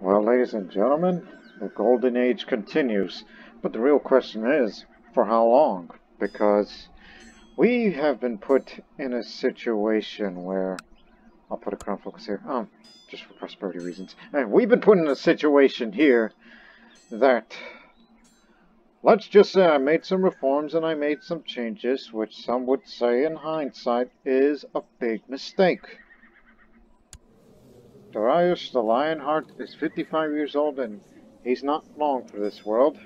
Well, ladies and gentlemen, the Golden Age continues. But the real question is, for how long? Because we have been put in a situation where... I'll put a crown focus here. Just for prosperity reasons. And we've been put in a situation here that... Let's just say I made some reforms and I made some changes, which some would say in hindsight is a big mistake. Dariush the Lionheart is 55 years old and he's not long for this world,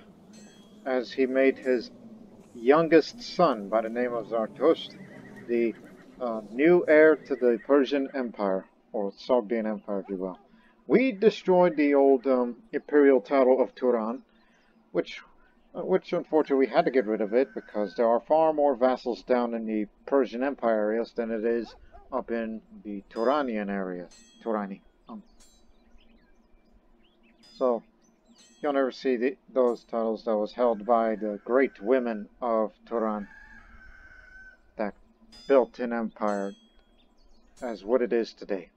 as he made his youngest son by the name of Zartusht the new heir to the Persian Empire, or Sogdian Empire if you will. We destroyed the old imperial title of Turan, which unfortunately we had to get rid of it because there are far more vassals down in the Persian Empire areas than it is up in the Turanian areas. So, you'll never see those titles that was held by the great women of Turan that built an empire as what it is today.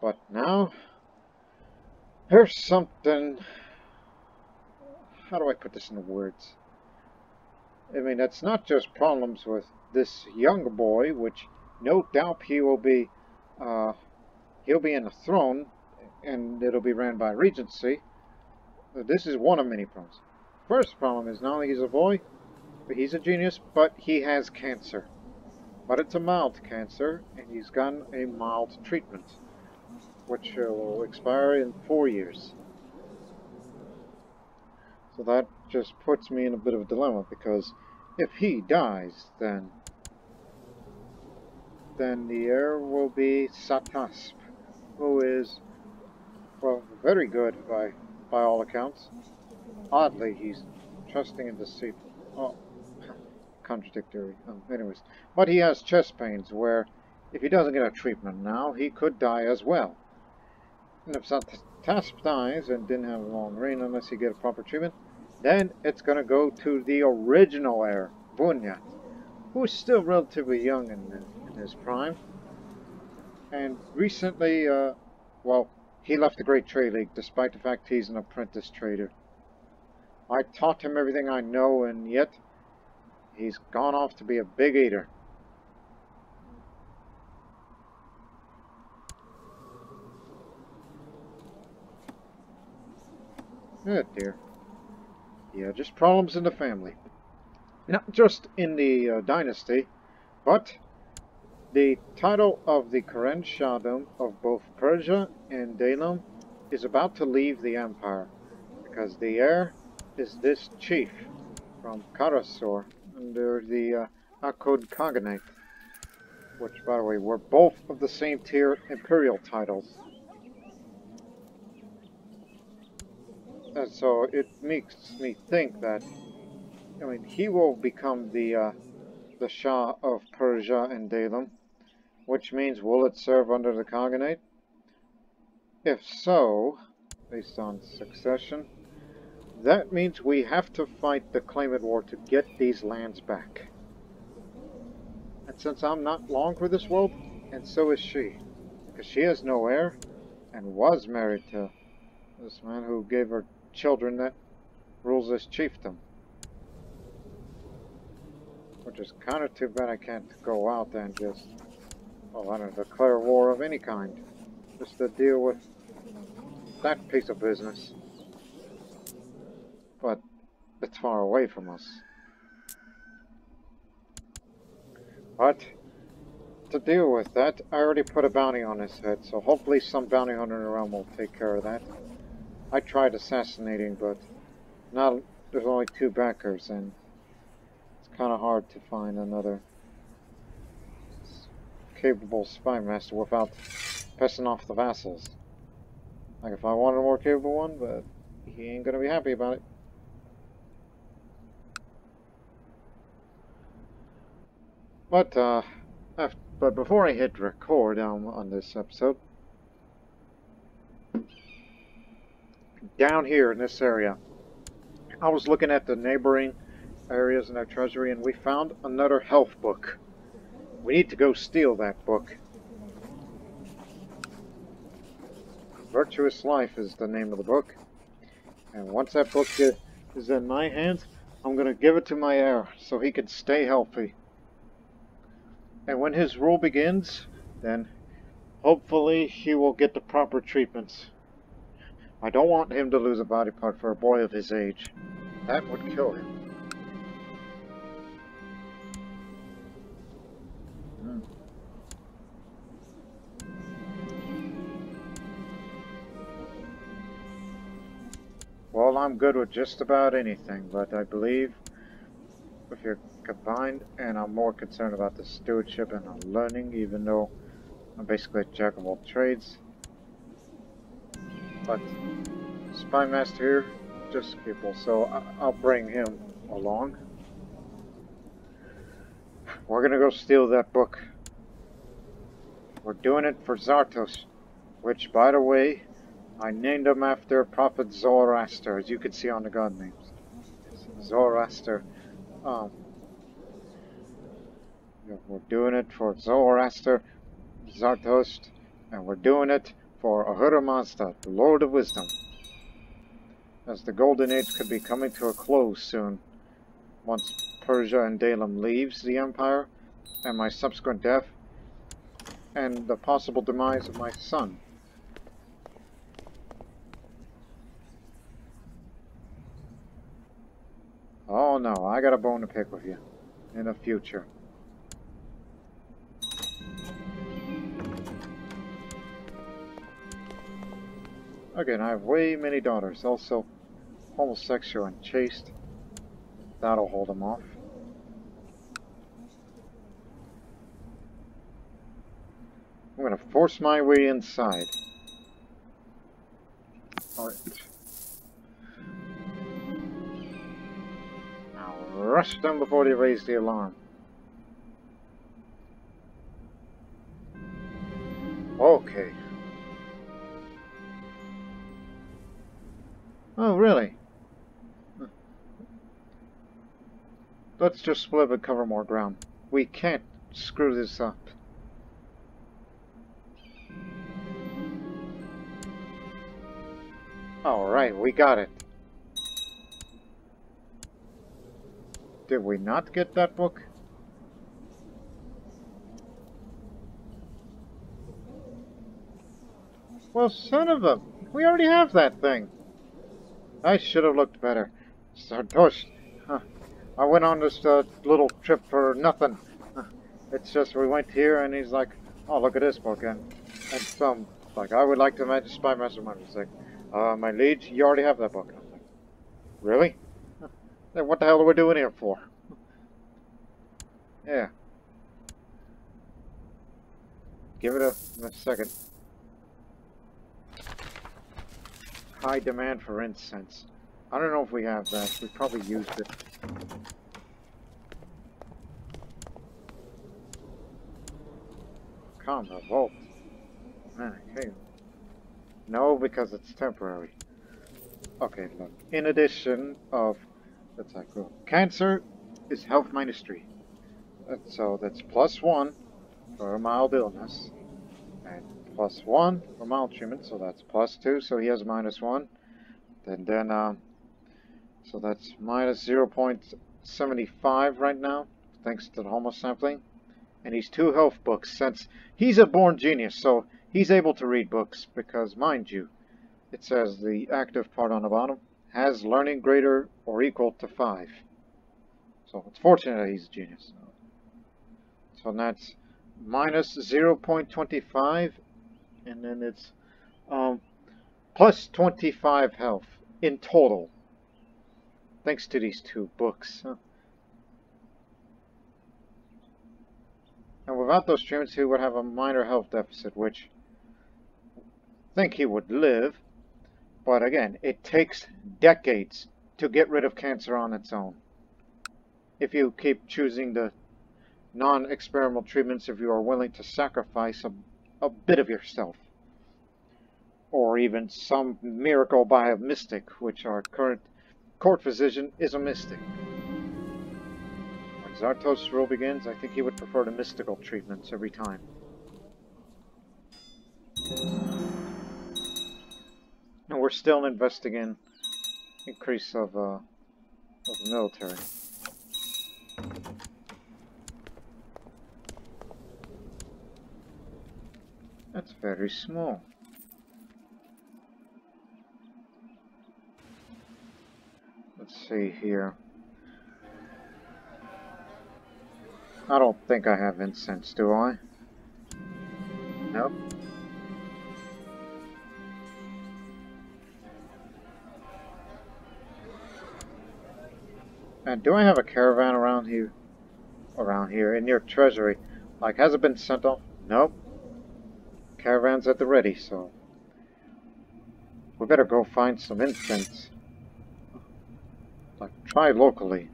But now, here's something... How do I put this into words? I mean, it's not just problems with this younger boy, which no doubt he will be... he'll be in the throne, and it'll be ran by regency. This is one of many problems. First problem is not only he's a boy, but he's a genius, but he has cancer. But it's a mild cancer, and he's gotten a mild treatment, which will expire in 4 years. So that just puts me in a bit of a dilemma, because if he dies, then the heir will be Satasp, who is, well, very good by all accounts. Oddly, he's trusting and deceitful. Oh, contradictory. Anyways, but he has chest pains where, if he doesn't get a treatment now, he could die as well. And if Satasp dies and didn't have a long reign unless he get a proper treatment, then it's going to go to the original heir, Bunyat, who is still relatively young in his prime. And recently, well, he left the Great Trade League, despite the fact he's an apprentice trader. I taught him everything I know, and yet he's gone off to be a big eater. Oh dear. Yeah, just problems in the family. Not just in the dynasty, but the title of the current Shahdom of both Persia and Daylam is about to leave the empire, because the heir is this chief from Karasor under the Akkad Khaganate, which, by the way, were both of the same tier imperial titles. And so it makes me think that, I mean, he will become the Shah of Persia and Daylam, which means will it serve under the Khaganate? If so, based on succession, that means we have to fight the claimant war to get these lands back. And since I'm not long for this world, and so is she, because she has no heir, and was married to this man who gave her children that rules this chiefdom. Which is kind of too bad I can't go out there and just, well, I don't declare war of any kind. Just to deal with that piece of business. But it's far away from us. But to deal with that, I already put a bounty on his head, so hopefully some bounty hunter in the realm will take care of that. I tried assassinating, but now there's only 2 backers, and it's kind of hard to find another capable spy master without pissing off the vassals. Like if I wanted a more capable one, but he ain't gonna be happy about it. But before I hit record on this episode, down here in this area, I was looking at the neighboring areas in our treasury, and we found another health book. We need to go steal that book. Virtuous Life is the name of the book. And once that book is in my hands, I'm going to give it to my heir so he can stay healthy. And when his rule begins, then hopefully he will get the proper treatments. I don't want him to lose a body part for a boy of his age. That would kill him. Well, I'm good with just about anything, but I believe if you're combined, and I'm more concerned about the stewardship and the learning, even though I'm basically a jack of all trades. But Spy Master here, just capable, so I'll bring him along. We're gonna go steal that book. We're doing it for Zartos, which, by the way, I named him after Prophet Zoroaster, as you can see on the god names. Zoroaster. We're doing it for Zoroaster, Zartos, and we're doing it for Ahura Mazda, the Lord of Wisdom. As the Golden Age could be coming to a close soon, once Persia and Daylam leaves the Empire, and my subsequent death, and the possible demise of my son. Oh no, I got a bone to pick with you in the future. Again, I have way many daughters, also homosexual and chaste. That'll hold them off. I'm gonna force my way inside. Alright. Rush them before they raise the alarm. Okay. Oh, really? Let's just split and cover more ground. We can't screw this up. Alright, we got it. Did we not get that book? Well, son of a... We already have that thing. I should have looked better. Sardosh. I went on this little trip for nothing. It's just we went here and he's like, oh, look at this book. And some, like, I would like to imagine Spy Master was like, my liege, you already have that book. And I was like, really? Then what the hell are we doing here for? Yeah. Give it a second. High demand for incense. I don't know if we have that. We probably used it. Calm the vault. Okay. No, because it's temporary. Okay, look. In addition of, let's like, cancer is health minus 3. So that's +1 for a mild illness, and +1 for mild treatment. So that's +2. So he has -1. Then so that's -0.75 right now, thanks to the homo sampling. And he's 2 health books, since he's a born genius, so he's able to read books, because, mind you, it says the active part on the bottom has learning greater or equal to 5. So it's fortunate that he's a genius. So that's -0.25, and then it's plus 25 health in total, thanks to these 2 books. And without those treatments, he would have a minor health deficit, which I think he would live. But again, it takes decades to get rid of cancer on its own. If you keep choosing the non-experimental treatments, if you are willing to sacrifice a bit of yourself. Or even some miracle by a mystic, which our current court physician is a mystic. When Zartos' rule begins, I think he would prefer the mystical treatments every time. we're still investing in increase of the military. That's very small. Let's see here. I don't think I have incense, do I? Nope. And do I have a caravan around here? Around here, in your treasury. Like, has it been sent off? Nope. Caravan's at the ready, so... we better go find some incense. Like, try locally.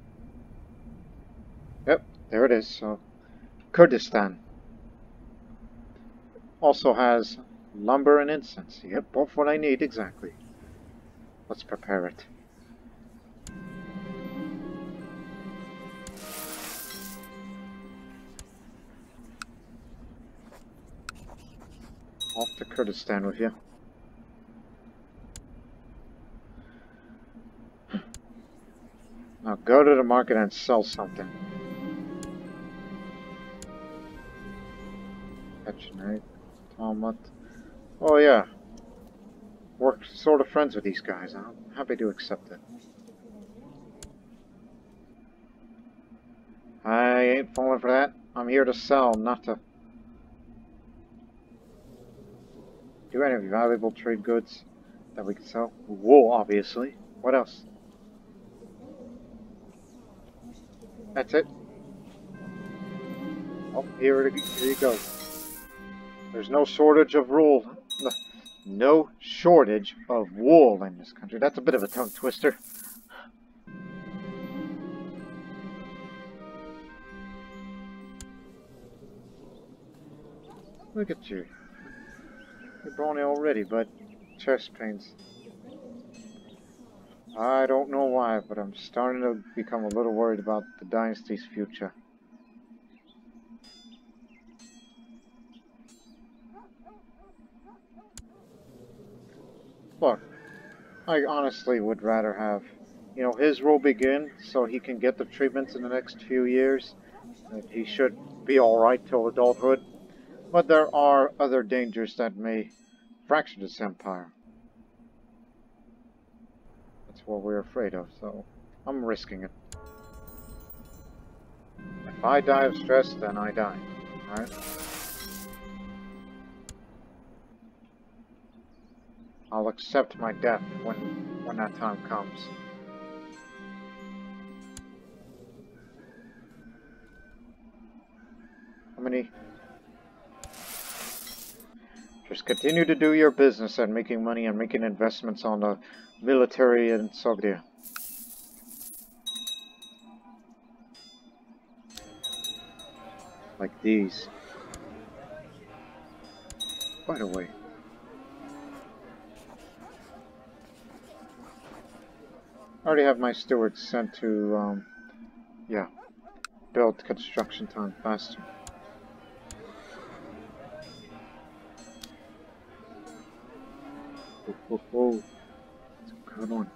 Yep, there it is, so... Kurdistan. Also has lumber and incense. Yep, both what I need, exactly. Let's prepare it. Off to Kurdistan with you. Now go to the market and sell something. Petchenate, Talmud. Oh yeah. We're sort of friends with these guys. I'm happy to accept it. I ain't falling for that. I'm here to sell, not to... do you have any valuable trade goods that we can sell? Wool, obviously. What else? That's it. Oh, here you go. There's no shortage of wool. No shortage of wool in this country. That's a bit of a tongue twister. Look at you. You're brawny already, but chest pains. I don't know why, but I'm starting to become a little worried about the dynasty's future. Look, I honestly would rather have, you know, his rule begin so he can get the treatments in the next few years. And he should be alright till adulthood. But there are other dangers that may fracture this empire. That's what we're afraid of, so I'm risking it. If I die of stress, then I die. Alright? I'll accept my death when that time comes. How many? Just continue to do your business and making money and making investments on the military in Sogdia. Like these. By the way. I already have my stewards sent to, yeah, build construction time faster. Oh, that's a good one.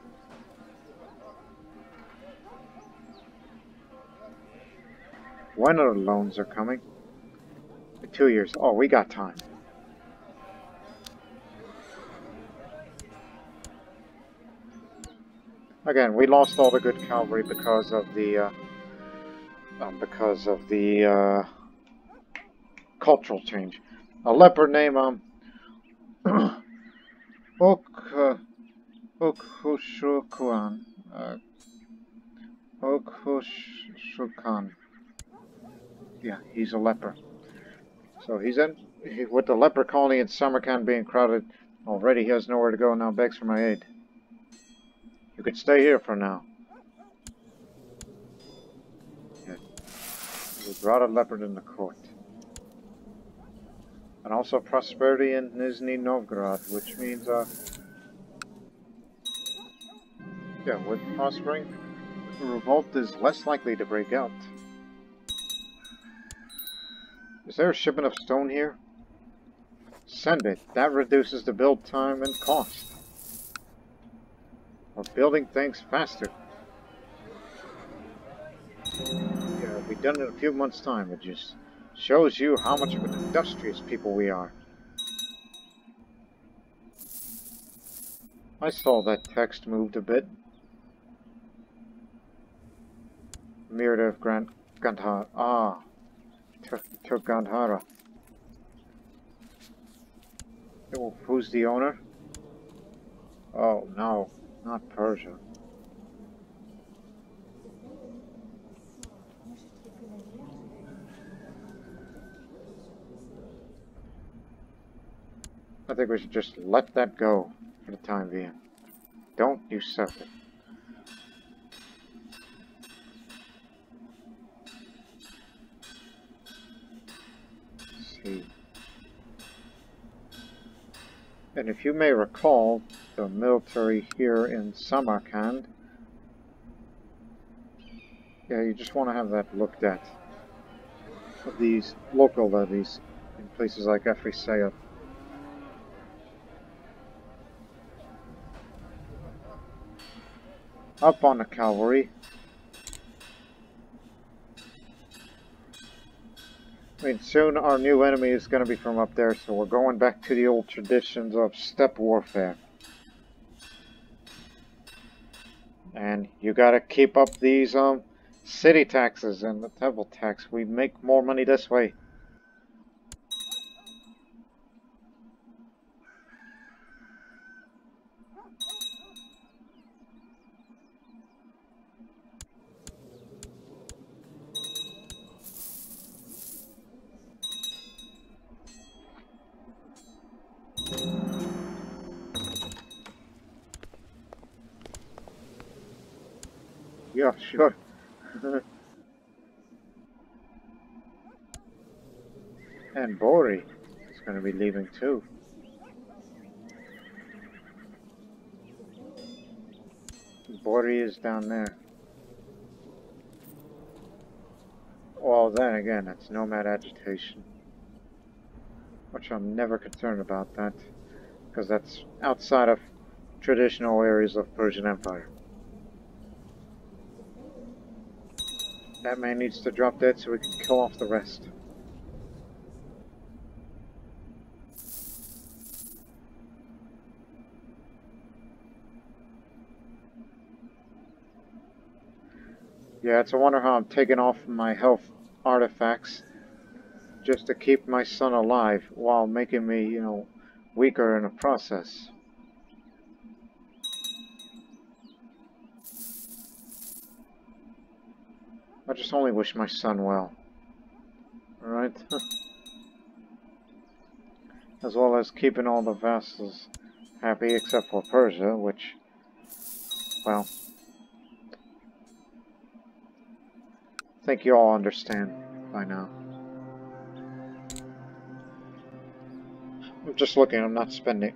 When are the loans are coming? 2 years. Oh, we got time. Again, we lost all the good cavalry because of the cultural change. A leopard named Okushukan. Okushukan. Yeah, he's a leper. So he's in with the leper colony in Samarkand being crowded already. He has nowhere to go now. Begs for my aid. You could stay here for now. Yeah. We brought a leopard in the court. And also prosperity in Nizhny Novgorod, which means, yeah, with prospering, the revolt is less likely to break out. Is there a shipment of stone here? Send it. That reduces the build time and cost. We're building things faster. Yeah, we've done it in a few months' time. It just shows you how much of an industrious people we are. I saw that text moved a bit. Mirror of Gandhara. Ah, took Gandhara. Oh, who's the owner? Oh no, not Persia. I think we should just let that go for the time being. Don't usurp it. Let's see. And if you may recall, the military here in Samarkand, yeah, you just want to have that looked at. Of these local levies in places like Efrisea. Up on the cavalry. I mean, soon our new enemy is going to be from up there, so we're going back to the old traditions of steppe warfare. And you gotta keep up these city taxes and the temple tax. We make more money this way. Yeah, sure. And Bori is going to be leaving too. Bori is down there. Well, then again, it's nomad agitation. Which I'm never concerned about that. Because that's outside of traditional areas of Persian Empire. That man needs to drop dead so we can kill off the rest. Yeah, it's a wonder how I'm taking off my health artifacts just to keep my son alive while making me, you know, weaker in the process. I just only wish my son well. Alright? As well as keeping all the vassals happy except for Persia, which, well, I think you all understand by now. I'm just looking, I'm not spending.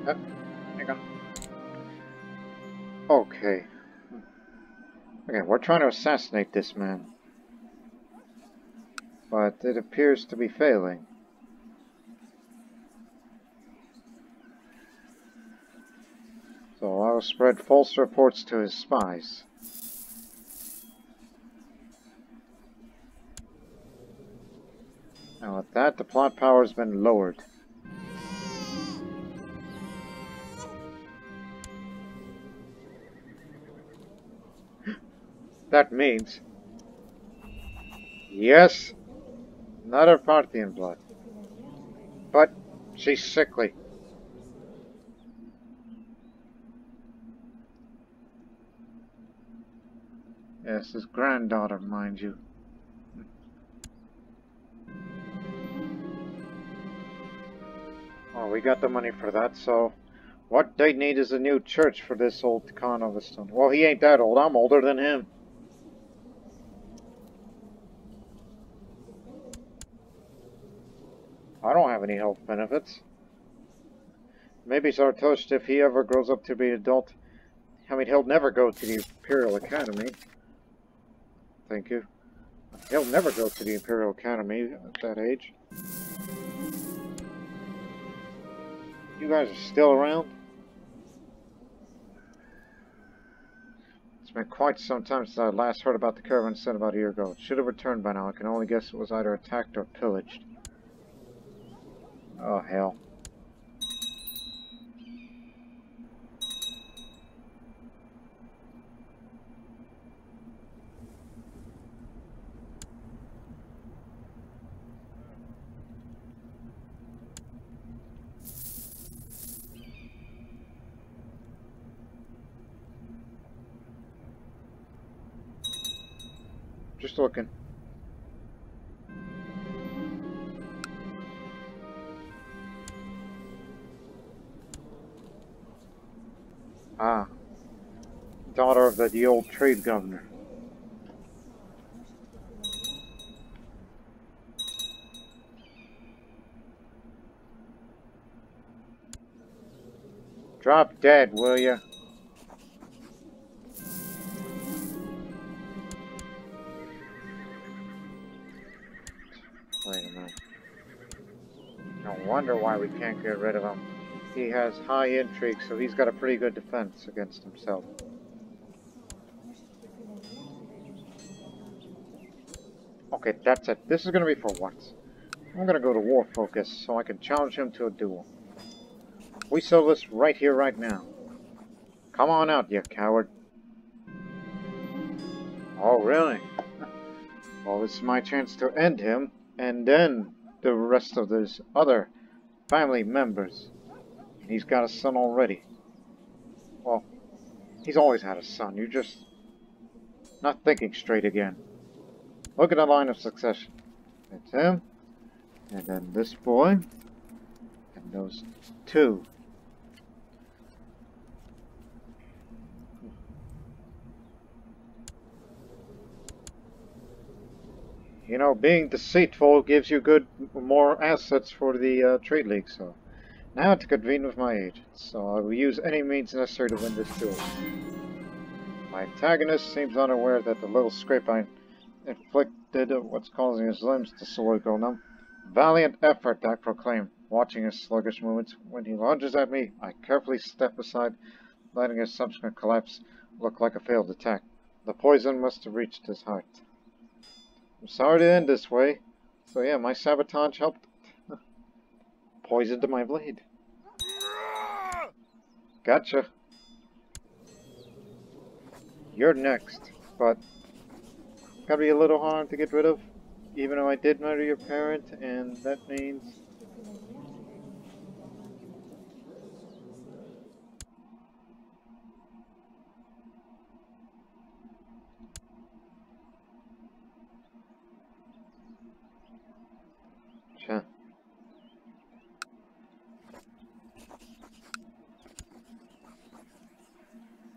Hang on. Okay. Okay, we're trying to assassinate this man. But it appears to be failing. So I will spread false reports to his spies. Now with that, the plot power has been lowered. That means... yes, another Parthian blood. But she's sickly. Yes, his granddaughter, mind you. Oh, we got the money for that, so... what they need is a new church for this old Khan of a stone. Well, he ain't that old. I'm older than him. I don't have any health benefits. Maybe Zartosht, if he ever grows up to be an adult... I mean, he'll never go to the Imperial Academy. Thank you. He'll never go to the Imperial Academy at that age. You guys are still around? It's been quite some time since I last heard about the caravan sent about a year ago. It should have returned by now. I can only guess it was either attacked or pillaged. Oh, hell. Just looking. Ah. Daughter of the old trade governor. Drop dead, will ya? Wait a minute. No wonder why we can't get rid of him. He has high intrigue, so he's got a pretty good defense against himself. Okay, that's it. This is gonna be for once. I'm gonna go to war focus so I can challenge him to a duel. We settle this right here, right now. Come on out, you coward. Oh, really? Well, this is my chance to end him, and then the rest of his other family members. He's got a son already. Well, he's always had a son. You're just not thinking straight again. Look at the line of succession. It's him, and then this boy, and those two. You know, being deceitful gives you more assets for the trade league, so... Now to convene with my agents, so I will use any means necessary to win this duel. My antagonist seems unaware that the little scrape I inflicted of what's causing his limbs to sword go numb. Valiant effort, I proclaim, watching his sluggish movements. When he lunges at me, I carefully step aside, letting his subsequent collapse look like a failed attack. The poison must have reached his heart. I'm sorry to end this way. So yeah, my sabotage helped. Poison to my blade. Gotcha. You're next, but gotta be a little hard to get rid of, even though I did murder your parent, and that means... Sure.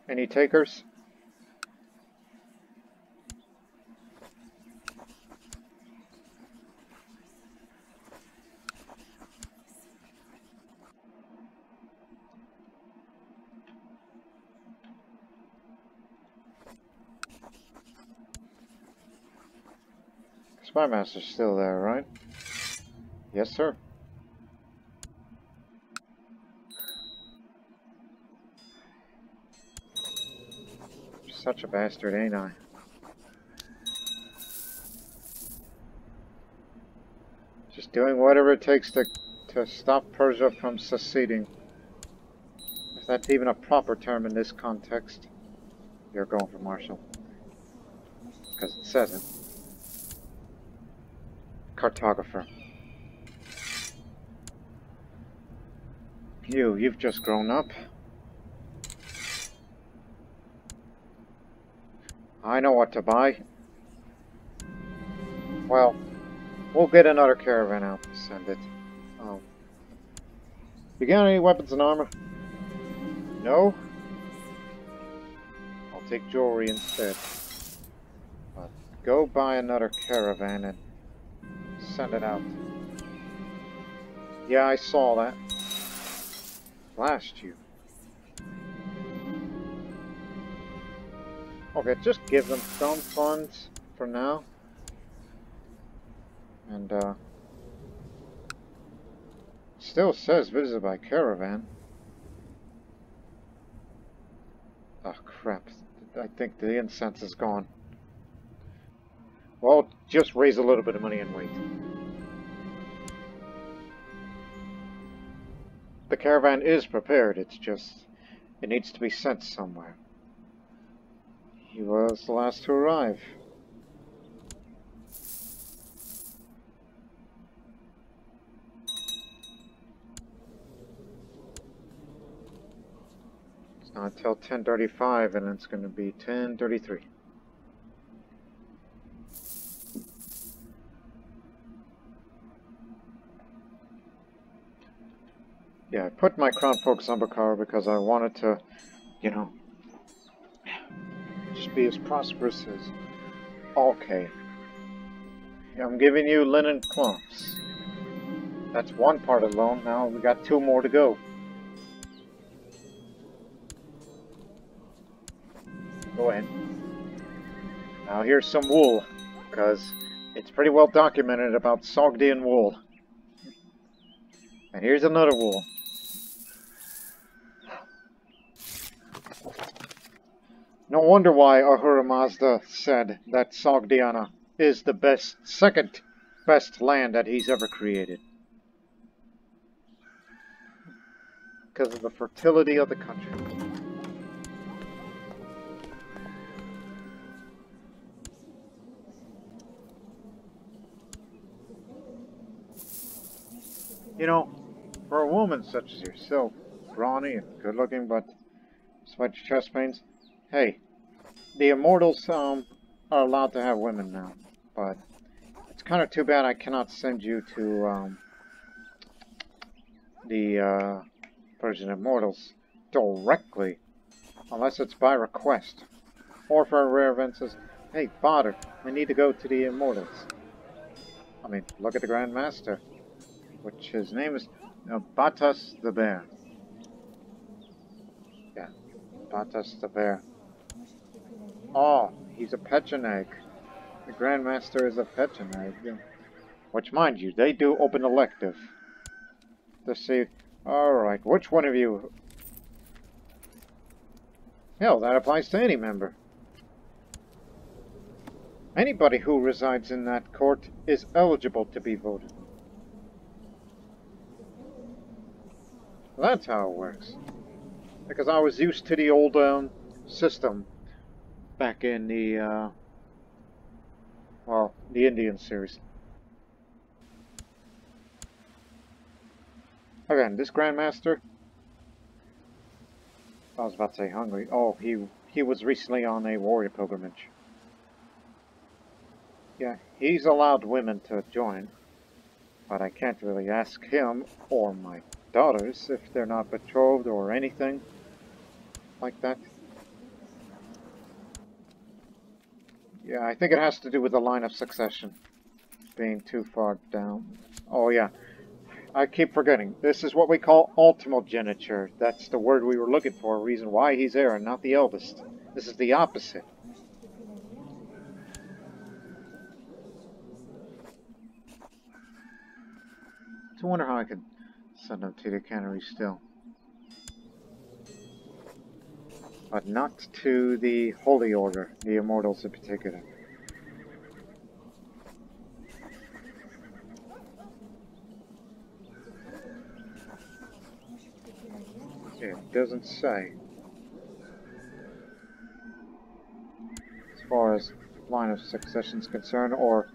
Any takers? Spymaster's still there, right? Yes, sir. Such a bastard, ain't I? Just doing whatever it takes to stop Persia from seceding. If that's even a proper term in this context. You're going for Marshall. Because it says it. Cartographer. You've just grown up. I know what to buy. Well, we'll get another caravan out and send it. You got any weapons and armor? No? I'll take jewelry instead. But go buy another caravan and send it out. Yeah, I saw that. Blast you. Okay, just give them some funds for now. And still says visited by caravan. Oh crap. I think the incense is gone. Well, just raise a little bit of money and wait. The caravan is prepared, it's just... it needs to be sent somewhere. He was the last to arrive. It's not until 10:35 and it's going to be 10:33. Yeah, I put my crown focus on Bakar because I wanted to, you know, just be as prosperous as... Okay. I'm giving you linen cloths. That's one part alone. Now we got 2 more to go. Go ahead. Now here's some wool, because it's pretty well documented about Sogdian wool. And here's another wool. No wonder why Ahura Mazda said that Sogdiana is the second best land that he's ever created. Because of the fertility of the country. You know, for a woman such as yourself, brawny and good looking, but despite your chest pains, hey, the immortals are allowed to have women now, but it's kind of too bad I cannot send you to the Persian immortals directly, unless it's by request, or for a rare event says, hey, father, I need to go to the immortals. I mean, look at the Grand Master, which his name is Batas the Bear. Yeah, Batas the Bear. Oh, he's a Pecheneg. The Grandmaster is a Pecheneg. Which, mind you, they do open elective. To see, alright, which one of you... Hell, that applies to any member. Anybody who resides in that court is eligible to be voted. That's how it works. Because I was used to the old system back in the, well, the Indian series. Again, this Grandmaster, I was about to say hungry. Oh, he was recently on a warrior pilgrimage. Yeah, he's allowed women to join, but I can't really ask him or my daughters if they're not betrothed or anything like that. Yeah, I think it has to do with the line of succession being too far down. Oh yeah, I keep forgetting. This is what we call ultimogeniture. That's the word we were looking for, a reason why he's heir and not the eldest. This is the opposite. I wonder how I could send them to the cannery still. But not to the Holy Order, the Immortals in particular. Yeah, it doesn't say. As far as line of succession is concerned, or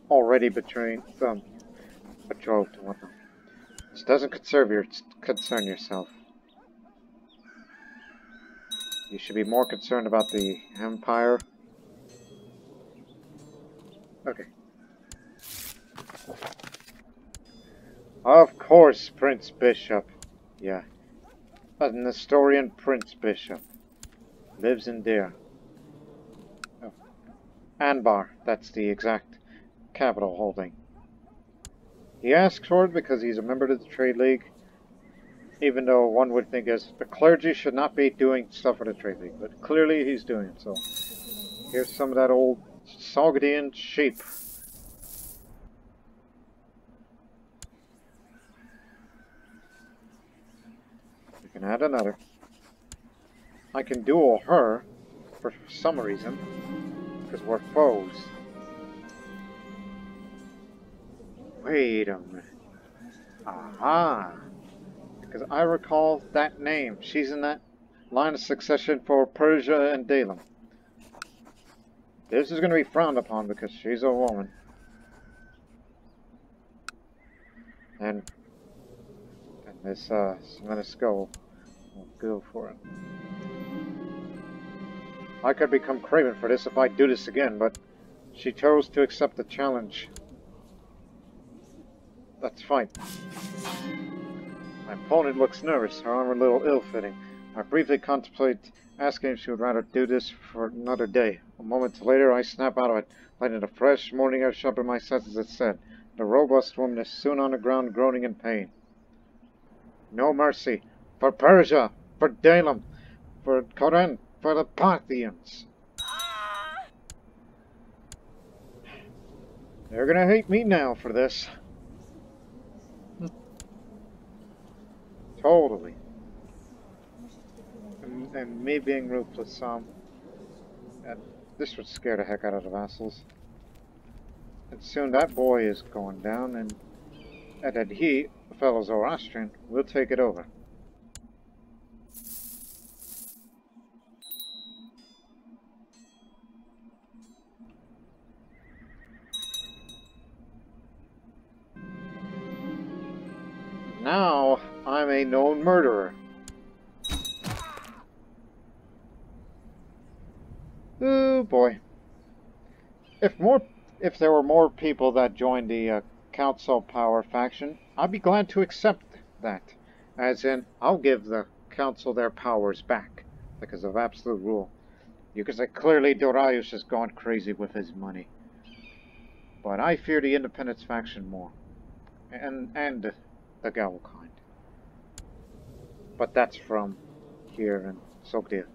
already betraying them, betrothed and whatnot. This doesn't concern yourself. You should be more concerned about the Empire. Okay. Of course, Prince Bishop. Yeah. A Nestorian Prince Bishop. Lives in Deir. Oh. Anbar, that's the exact capital holding. He asks for it because he's a member of the Trade League. Even though one would think as the clergy should not be doing stuff for the Trade League. But clearly he's doing it, so... Here's some of that old Sogdian sheep. can add another. I can duel her for some reason, because we're foes. Wait a minute. Aha! Because I recall that name. She's in that line of succession for Persia and Daylam. This is going to be frowned upon because she's a woman. And this cemented skull will go for it. I could become craven for this if I do this again, but she chose to accept the challenge. That's fine. My opponent looks nervous, her armor a little ill-fitting. I briefly contemplate asking if she would rather do this for another day. A moment later, I snap out of it, lighting a fresh morning air sharp in my senses instead. The robust woman is soon on the ground, groaning in pain. No mercy. For Persia! For Daylam! For Koran! For the Parthians! They're gonna hate me now for this. Totally. And me being ruthless, and this would scare the heck out of the vassals. And soon that boy is going down, and then he, a fellow Zoroastrian, will take it over. Now, I'm a known murderer. Oh boy. If there were more people that joined the Council Power faction, I'd be glad to accept that. As in, I'll give the Council their powers back, because of absolute rule. You can say clearly Dariush has gone crazy with his money. But I fear the Independence faction more. And the Gavel kind. But that's from here in Sogdia.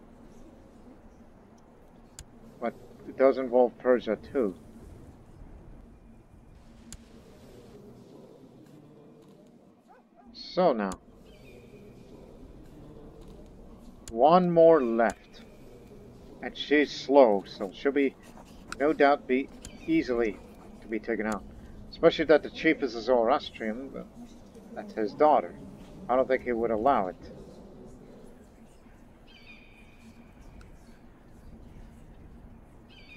But it does involve Persia too. So now, one more left, and she's slow, so she'll be, no doubt, be easily to be taken out. Especially that the chief is a Zoroastrian, but that's his daughter. I don't think he would allow it.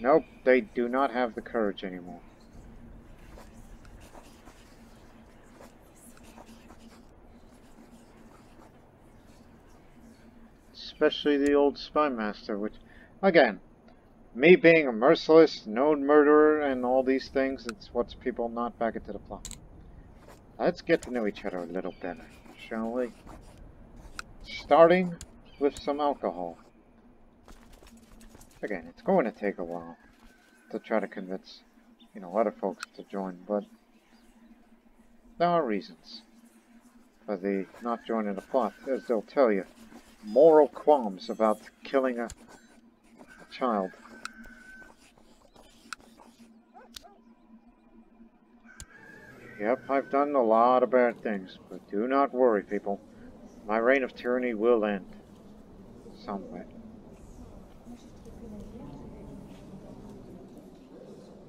Nope, they do not have the courage anymore. Especially the old spy master, which, again, me being a merciless, known murderer, and all these things, it's what's people not back into the plot. Let's get to know each other a little better, shall we? Starting with some alcohol. Again, it's going to take a while to try to convince, other folks to join, but there are reasons for the not joining the plot, as they'll tell you. Moral qualms about killing a child. Yep, I've done a lot of bad things, but do not worry, people. My reign of tyranny will end. Somewhere.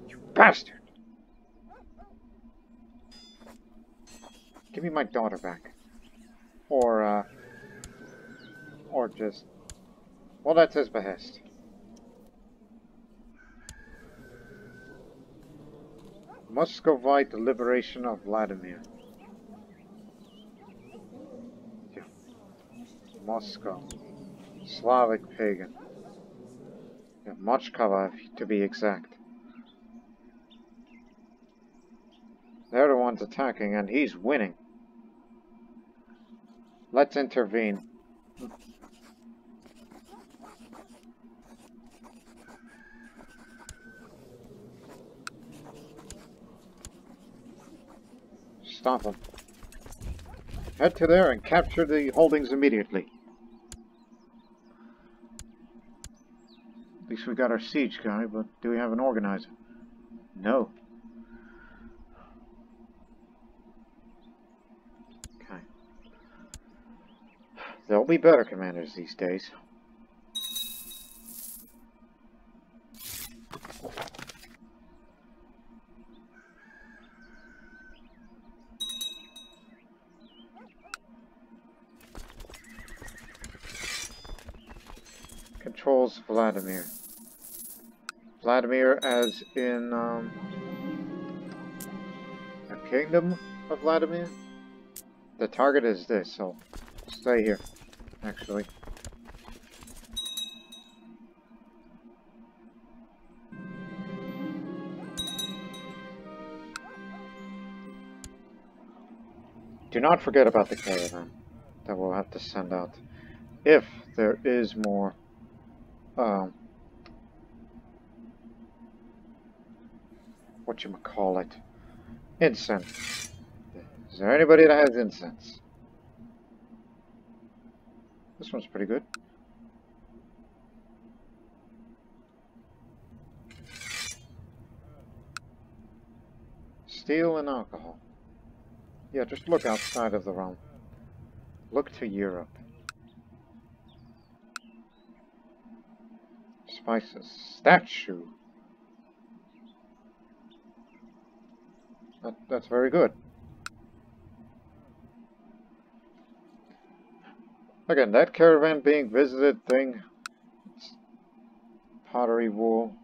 You bastard! Give me my daughter back. Or just... Well, that's his behest. Muscovite liberation of Vladimir. Yeah. Moscow. Slavic pagan. Yeah, Mochkova, to be exact. They're the ones attacking, and he's winning. Let's intervene. Stop him. Head to there and capture the holdings immediately. At least we got our siege guy, but do we have an organizer? No. There'll be better commanders these days. Controls Vladimir. Vladimir as in a kingdom of Vladimir? The target is this, so stay here, actually. Do not forget about the caravan that we'll have to send out. If there is more whatchamacallit, incense. Is there anybody that has incense? This one's pretty good. Steel and alcohol. Yeah, just look outside of the realm. Look to Europe. Spices. Statue. That's very good. Again, that caravan being visited thing. It's pottery wool.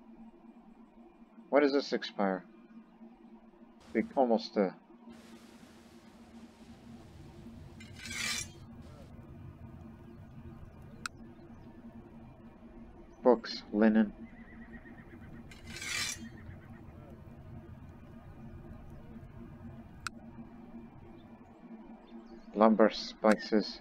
When does this expire? Be almost books, linen. Lumber, spices.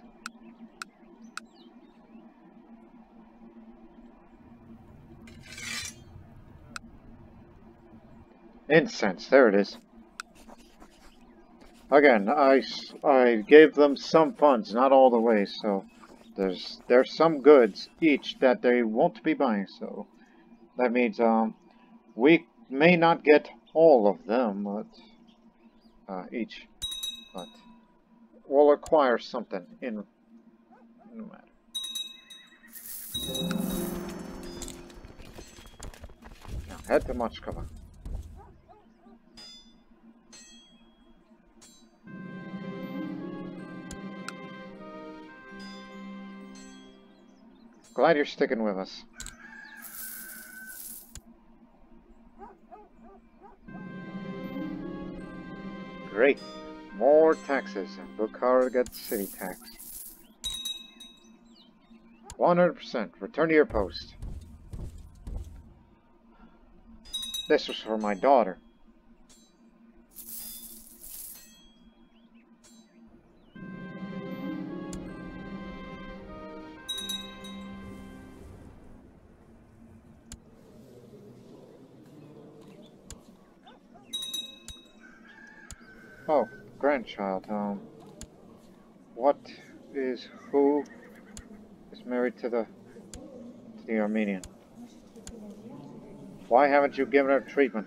Incense, there it is. Again, I gave them some funds, not all the way, so there's some goods each that they won't be buying, so that means we may not get all of them, but each, but we'll acquire something in no matter. Now head to Moskva. Glad you're sticking with us. Great. More taxes, and Bukhara gets city tax. 100%. Return to your post. This was for my daughter. Oh, grandchild, who is married to the Armenian? Why haven't you given her treatment?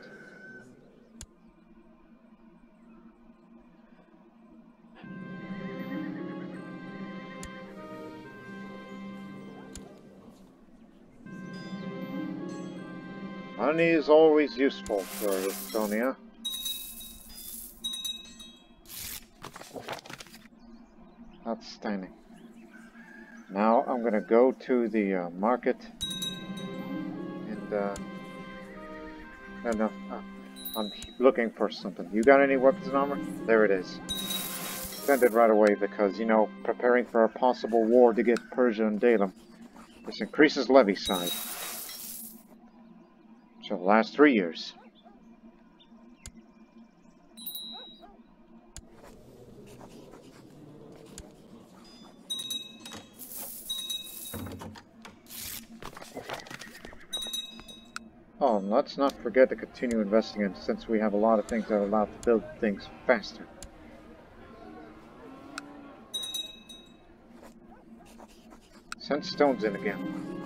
Money is always useful for Estonia. Outstanding. Now I'm gonna go to the market and I'm looking for something. You got any weapons and armor? There it is. Send it right away because, you know, preparing for a possible war to get Persia and Daylam. This increases levy size. Which will last 3 years. Oh, and let's not forget to continue investing in, since we have a lot of things that allow to build things faster. Send stones in again.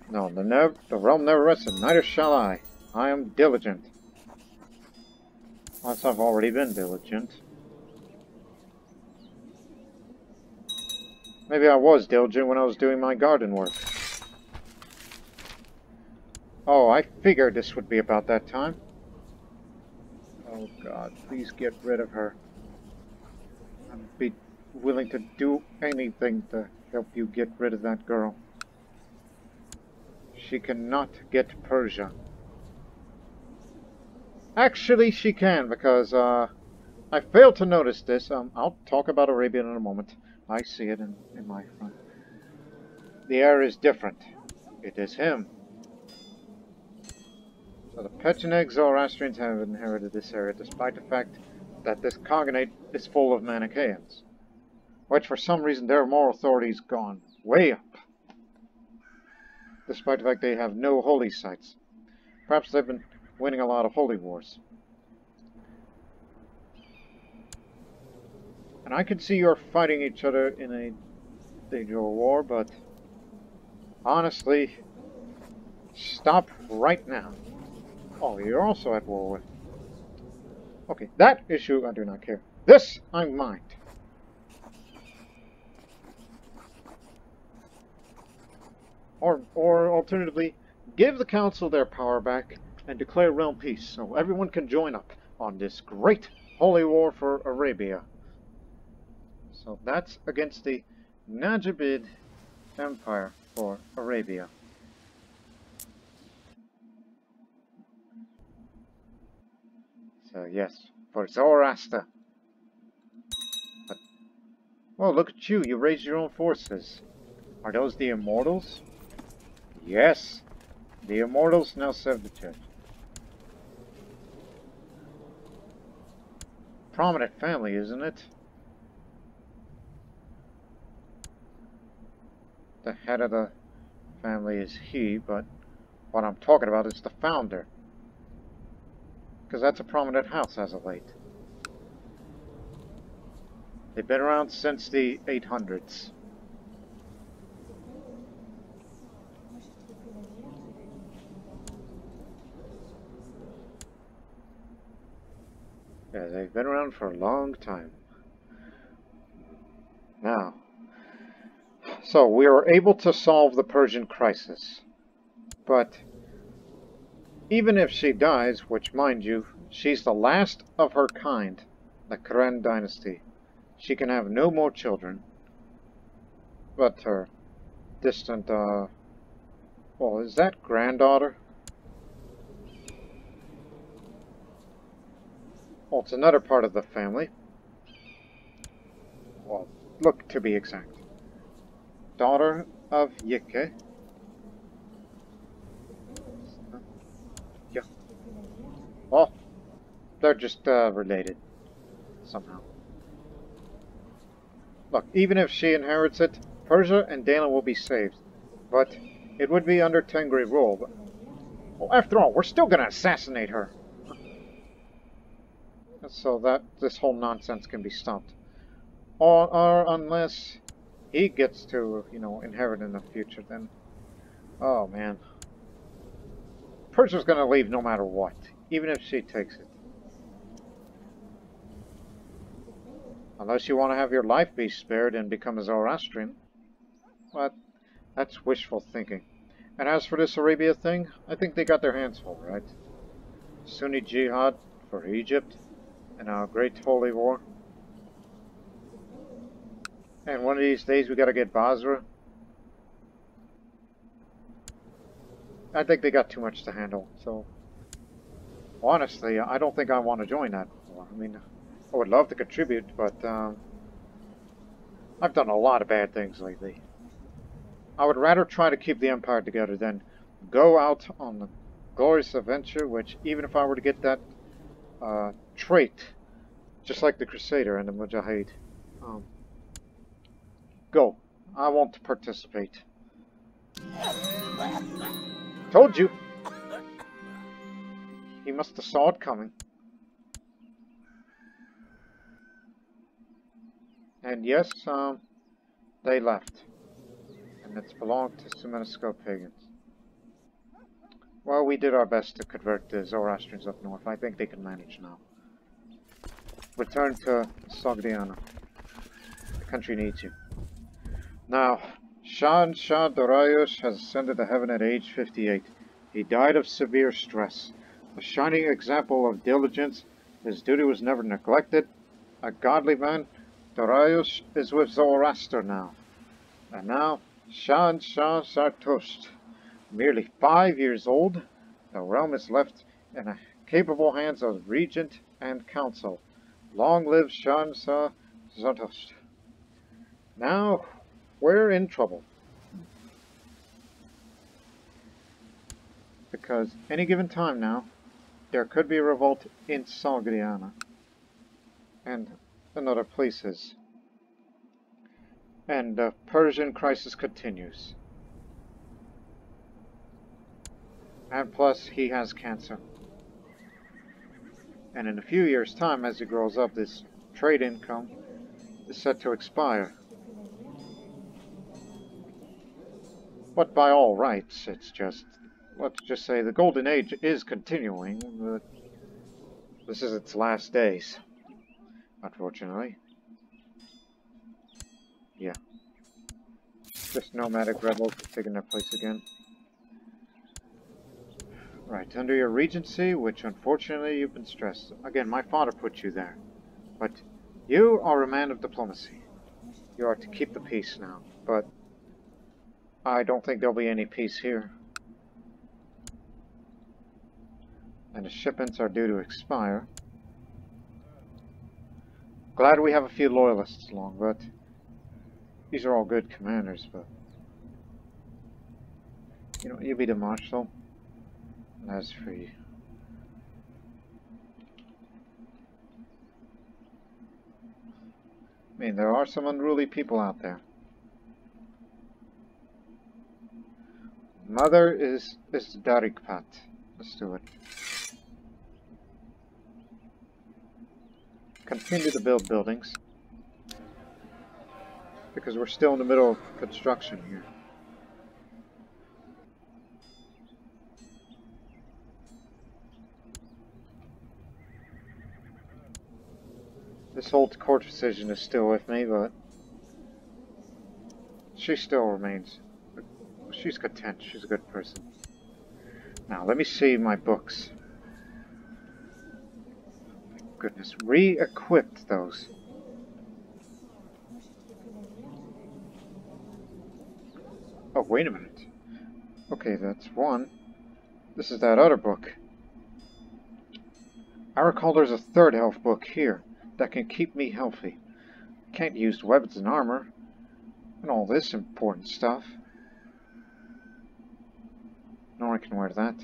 No, the realm never rested, neither shall I. I am diligent. Once I've already been diligent. Maybe I was diligent when I was doing my garden work. Oh, I figured this would be about that time. Oh God, please get rid of her. I'd be willing to do anything to help you get rid of that girl. She cannot get Persia. Actually, she can, because I failed to notice this. I'll talk about Arabia in a moment. I see it in my front. The heir is different. It is him. So the Pechenegs Zoroastrians have inherited this area, despite the fact that this cognate is full of Manichaeans, which for some reason their moral authority's gone way up, despite the fact they have no holy sites. Perhaps they've been winning a lot of holy wars. And I can see you're fighting each other in a digital war, but honestly, stop right now. Oh, you're also at war with... Okay, that issue I do not care. This I mind. Or alternatively, give the council their power back and declare realm peace so everyone can join up on this great holy war for Arabia. So that's against the Najibid Empire for Arabia. So yes, for Zoroaster. But, well, look at you. You raised your own forces. Are those the Immortals? Yes. The Immortals now serve the church. Prominent family, isn't it? The head of the family is he, but what I'm talking about is the founder. Because that's a prominent house as of late. They've been around since the 800s. Yeah, they've been around for a long time. Now, so we were able to solve the Persian crisis. But even if she dies, which, mind you, she's the last of her kind, the Karen dynasty, she can have no more children. But her distant, well, is that granddaughter? Well, it's another part of the family. Well, look to be exact. Daughter of Yike. Yeah. Oh, they're just related somehow. Look, even if she inherits it, Persia and Daylam will be saved. But it would be under Tengri rule. But, well, after all, we're still going to assassinate her. So that this whole nonsense can be stopped. Or unless he gets to, you know, inherit in the future, then... Oh, man. Persia's gonna leave no matter what, even if she takes it. Unless you want to have your life be spared and become a Zoroastrian. But that's wishful thinking. And as for this Arabia thing, I think they got their hands full, right? Sunni Jihad for Egypt, and our great holy war. And one of these days we gotta get Basra. I think they got too much to handle, so... Honestly, I don't think I want to join that war. I mean, I would love to contribute, but, I've done a lot of bad things lately. I would rather try to keep the Empire together than go out on the glorious adventure, which, even if I were to get that, trait, just like the Crusader and the Mujahid, go. I won't participate. Told you. He must have saw it coming. And yes, they left. And it's belonged to Semitisco pagans. Well, we did our best to convert the Zoroastrians up north. I think they can manage now. Return to Sogdiana. The country needs you. Now, Shahanshah Dariush has ascended to heaven at age 58. He died of severe stress. A shining example of diligence, his duty was never neglected. A godly man, Dariush is with Zoroaster now. And now, Shahanshah Zartusht, merely 5 years old, the realm is left in the capable hands of regent and council. Long live Shahanshah Zartusht. Now, we're in trouble. Because any given time now, there could be a revolt in Sogdiana and in other places. And the Persian crisis continues. And plus, he has cancer. And in a few years' time, as he grows up, this trade income is set to expire. But by all rights, it's just, let's just say the Golden Age is continuing, but this is its last days, unfortunately. Yeah. Just nomadic rebels have taken their place again. Right, under your regency, which unfortunately you've been stressed. Again, my father put you there. But you are a man of diplomacy. You are to keep the peace now, but I don't think there'll be any peace here. And the shipments are due to expire. Glad we have a few loyalists along, but these are all good commanders, but you know, you be the marshal. That's for you. I mean, there are some unruly people out there. Mother is Darikpat. Let's do it. Continue to build buildings. Because we're still in the middle of construction here. This old court decision is still with me, but she still remains. She's content. She's a good person. Now, let me see my books. Goodness, re-equipped those. Oh, wait a minute. Okay, that's one. This is that other book. I recall there's a third health book here that can keep me healthy. Can't use weapons and armor and all this important stuff. No, I can wear that.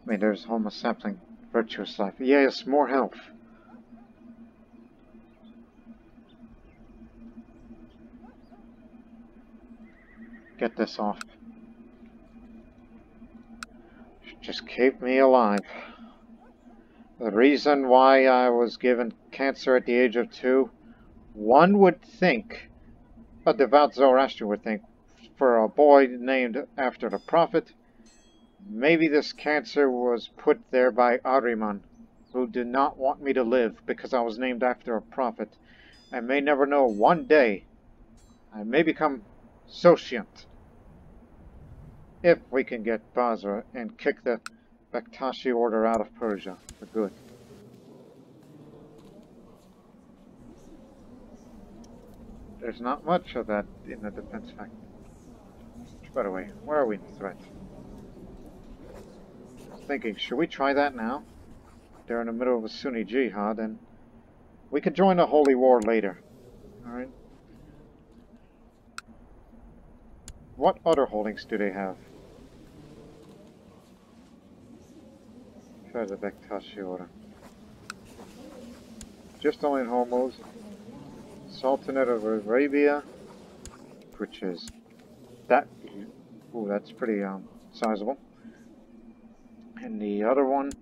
I mean, there's Homo sapling, virtuous life. Yes, more health. Get this off. Just keep me alive. The reason why I was given cancer at the age of 2, one would think, a devout Zoroastrian would think, for a boy named after the prophet, maybe this cancer was put there by Ahriman, who did not want me to live because I was named after a prophet. I may never know, one day I may become Sogdian. If we can get Basra and kick the Bektashi order out of Persia for good. There's not much of that in the defense fact. By the way, where are we in threat? Thinking, should we try that now? They're in the middle of a Sunni jihad, and we could join a holy war later. Alright? What other holdings do they have? Try the Bektashi order. Just only in Hormuz. Sultanate of Arabia, which is that. Ooh, that's pretty sizable. And the other one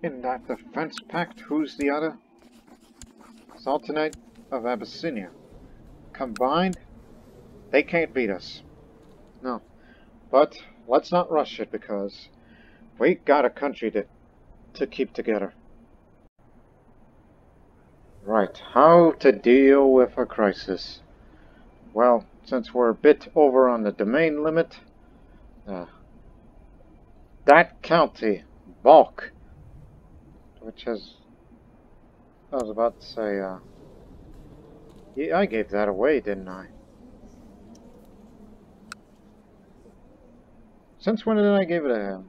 in that defense pact, who's the other? Sultanate of Abyssinia. Combined, they can't beat us. No. But let's not rush it, because we got a country that to keep together. Right, how to deal with a crisis. Well, since we're a bit over on the domain limit, that county, Balk, which is, I was about to say, yeah, I gave that away, didn't I? Since when did I give it to him?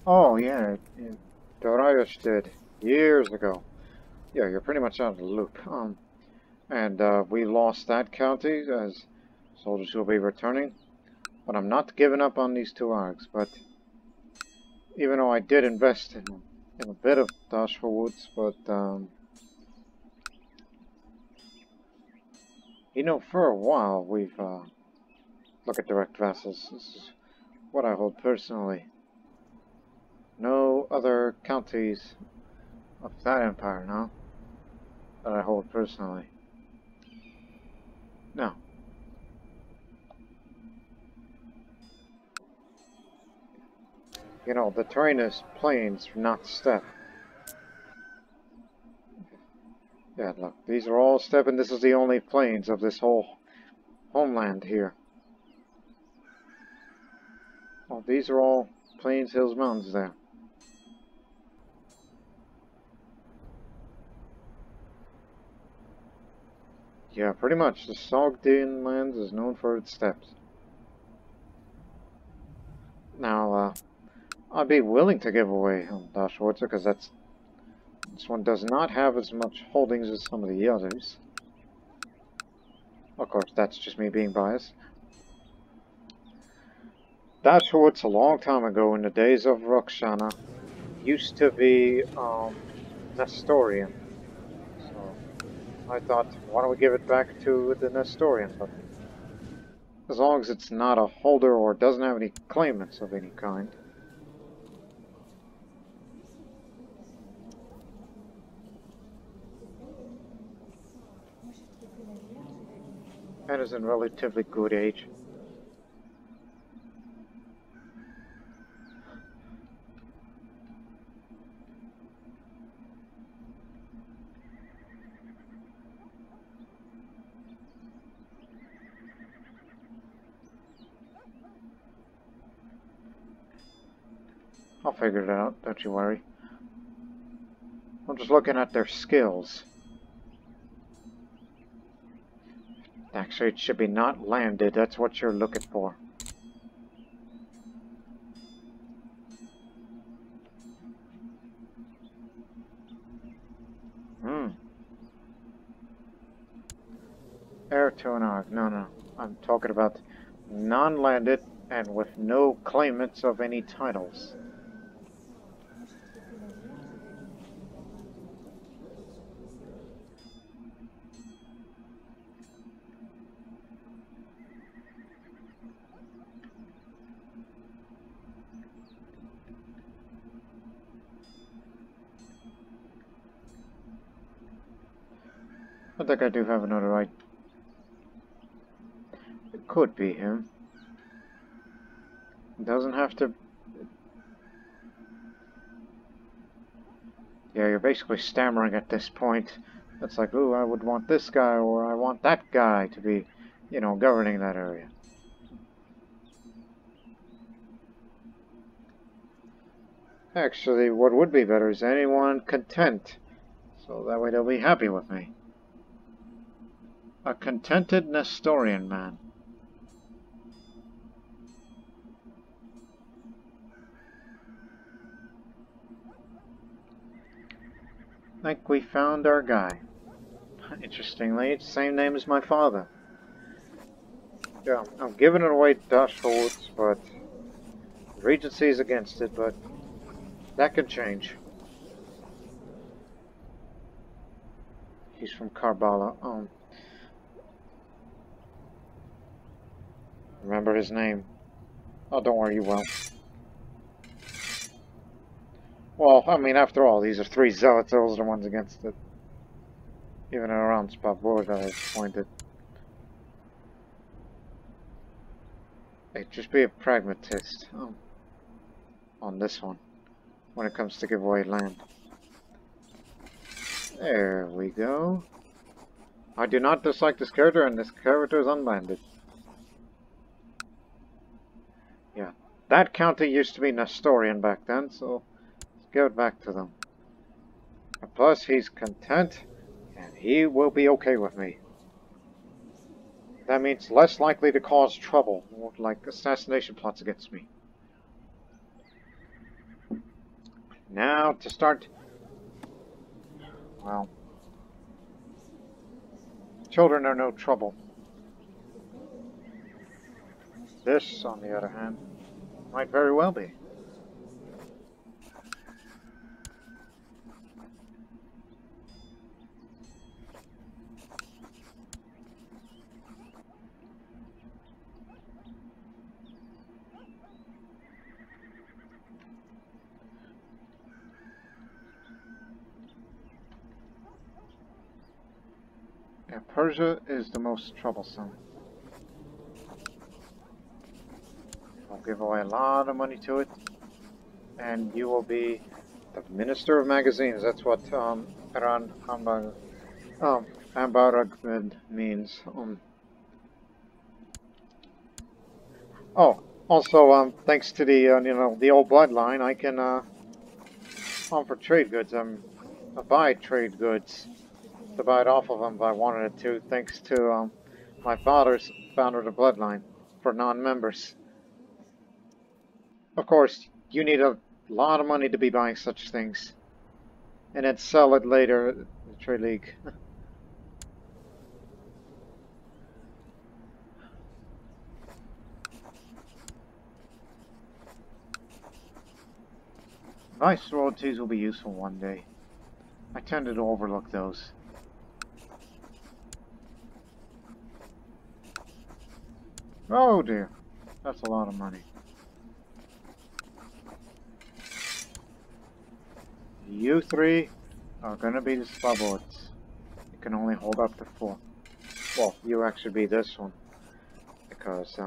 Oh, yeah, Dariush did, years ago. Yeah, you're pretty much out of the loop. And we lost that county as soldiers will be returning. But I'm not giving up on these two arcs, but even though I did invest in a bit of Dashful Woods, but you know, for a while we've look at direct vassals. This is what I hold personally. No other counties of that empire, no, that I hold personally. No. You know, the terrain is plains, not steppe. Yeah, look, these are all steppe, and this is the only plains of this whole homeland here. Oh, these are all plains, hills, mountains there. Yeah, pretty much. The Sogdian lands is known for its steppes. Now, I'd be willing to give away Dashwitzer because this one does not have as much holdings as some of the others. Of course, that's just me being biased. Dashwitz, a long time ago, in the days of Rakshana, used to be Nestorian. So I thought, why don't we give it back to the Nestorian? But as long as it's not a holder or doesn't have any claimants of any kind. And is in relatively good age. I'll figure it out, don't you worry. I'm just looking at their skills. Actually, it should be not landed, that's what you're looking for. Heir to an arc. No. I'm talking about non-landed and with no claimants of any titles. I think I do have another right. It could be him. It doesn't have to... Yeah, you're basically stammering at this point. It's like, ooh, I would want this guy, or I want that guy to be, you know, governing that area. Actually, what would be better is anyone content. So that way they'll be happy with me. A contented Nestorian man. I think we found our guy. Interestingly, it's the same name as my father. Yeah, I'm giving it away to Dashwoods, but the Regency is against it, but that could change. He's from Karbala. Remember his name. Oh, don't worry, you will. Well, I mean, after all, these are three zealots. Those are the ones against it. Even around Spavborga, I pointed. Hey, just be a pragmatist. on this one when it comes to give away land. There we go. I do not dislike this character, and this character is unlanded. Yeah, that county used to be Nestorian back then, so let's give it back to them. And plus, he's content, and he will be okay with me. That means less likely to cause trouble, like assassination plots against me. Now, to start... Well... Children are no trouble. This, on the other hand, might very well be. Yeah, Persia is the most troublesome. I'll give away a lot of money to it, and you will be the Minister of Magazines. That's what Ambaragmed means. Oh, also, thanks to the the old bloodline, I can for trade goods. I buy trade goods to buy it off of them if I wanted it to, thanks to my father's founder of the bloodline for non-members. Of course, you need a lot of money to be buying such things, and then sell it later in the trade league. Vice royalties will be useful one day. I tended to overlook those. Oh dear, that's a lot of money. You three are gonna be the Slavods. You can only hold up to 4. Well, you actually be this one. Because,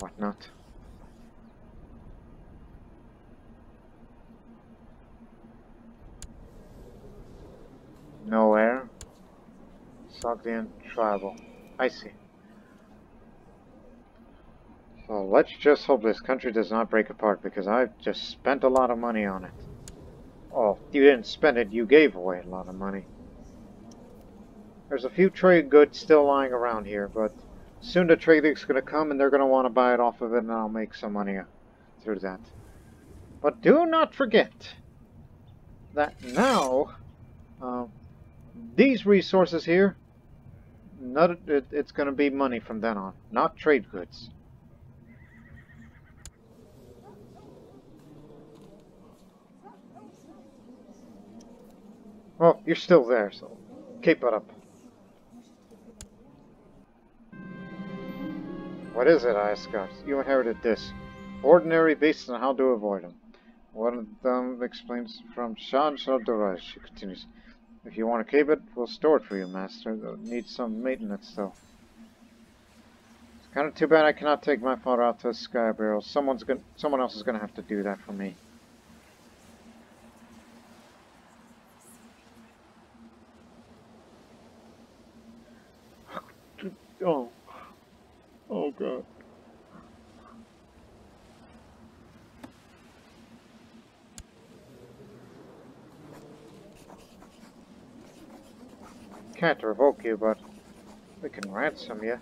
whatnot. No heir. Sogdian tribal. I see. So let's just hope this country does not break apart, because I've just spent a lot of money on it. Oh, you didn't spend it, you gave away a lot of money. There's a few trade goods still lying around here, but soon the trade league's going to come and they're going to want to buy it off of it, and I'll make some money through that. But do not forget that now, these resources here, it's going to be money from then on, not trade goods. Well, you're still there, so keep it up. What is it, I ask God? You inherited this. Ordinary beasts and how to avoid them. One of them explains from Shahanshah Dariush. She continues. If you want to keep it, we'll store it for you, Master. It'll need some maintenance, though. It's kind of too bad I cannot take my father out to a sky burial. Someone else is gonna have to do that for me. Oh. Oh, God. Can't revoke you, but we can ransom you.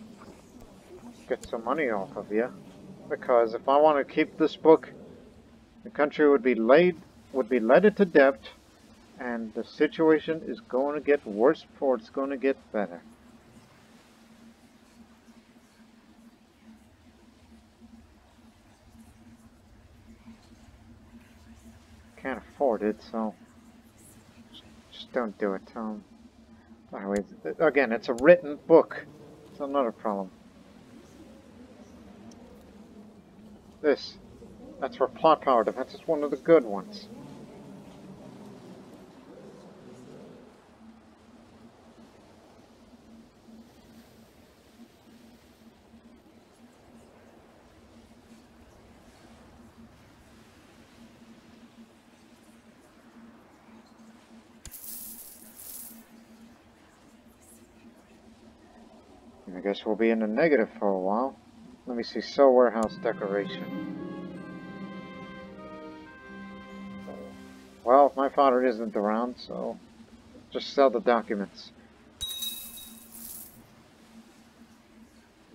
Get some money off of you. Because if I want to keep this book, the country would be led into debt, and the situation is going to get worse before it's going to get better. Can't afford it, so just don't do it. Anyways, again, it's a written book. It's another problem. That's for plot power defense. It's one of the good ones. I guess we'll be in the negative for a while. Let me see, sell warehouse decoration. Well, my father isn't around, so just sell the documents.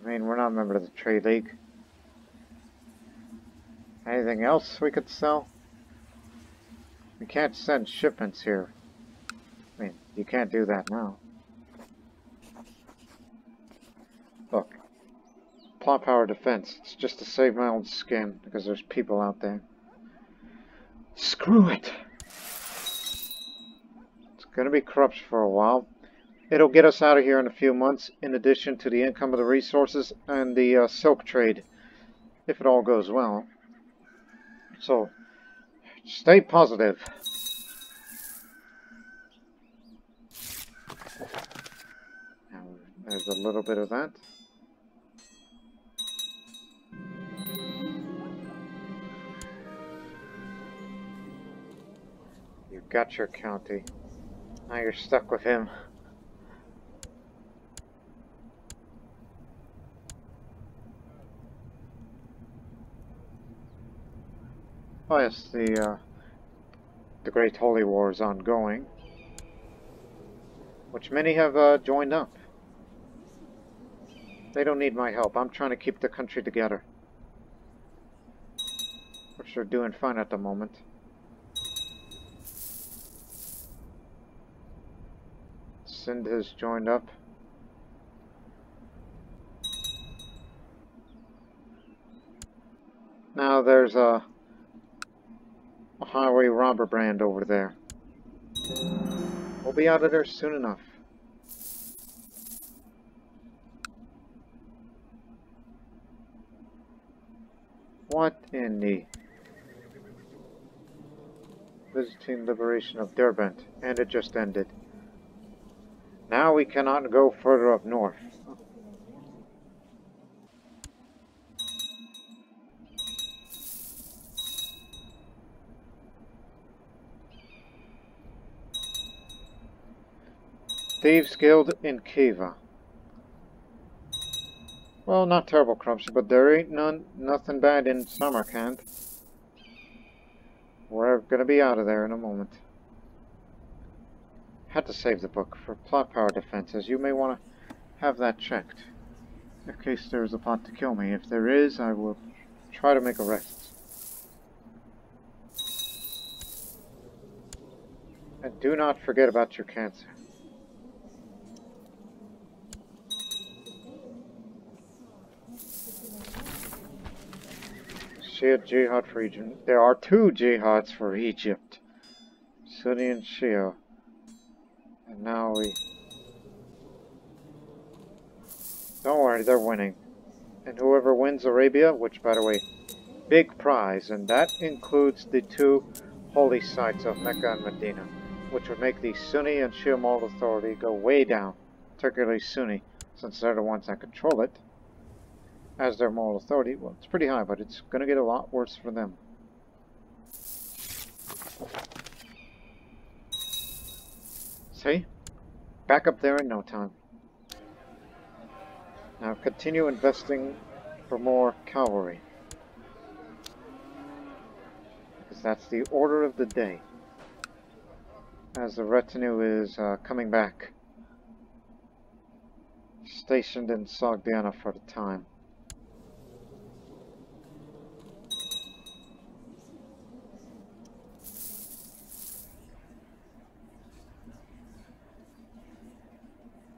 I mean, we're not a member of the Trade League. Anything else we could sell? We can't send shipments here. I mean, you can't do that now. Look. Plot power defense. It's just to save my own skin, because there's people out there. Screw it! It's gonna be corruption for a while. It'll get us out of here in a few months, in addition to the income of the resources and the silk trade, if it all goes well. So, stay positive. Now, there's a little bit of that. You got your county. Now you're stuck with him. Oh yes, the Great Holy War is ongoing, which many have joined up. They don't need my help. I'm trying to keep the country together, which they're doing fine at the moment. Sind has joined up. Now there's a highway robber brand over there. We'll be out of there soon enough. What in the... Visiting liberation of Derbent, and it just ended. Now we cannot go further up north. Thieves Guild in Kiva. Well, not terrible corruption, but there ain't nothing bad in Samarkand. We're gonna be out of there in a moment. Had to save the book for plot power defenses. You may want to have that checked, in case there's a plot to kill me. If there is, I will try to make arrests. And do not forget about your cancer. Shia Jihad for Egypt. There are 2 jihads for Egypt. Sunni and Shia. And now we... Don't worry, they're winning. And whoever wins Arabia, which by the way, big prize, and that includes the 2 holy sites of Mecca and Medina, which would make the Sunni and Shia moral authority go way down, particularly Sunni, since they're the ones that control it. As their moral authority, well, it's pretty high, but it's going to get a lot worse for them. See? Back up there in no time. Now continue investing for more cavalry, because that's the order of the day, as the retinue is coming back, stationed in Sogdiana for the time.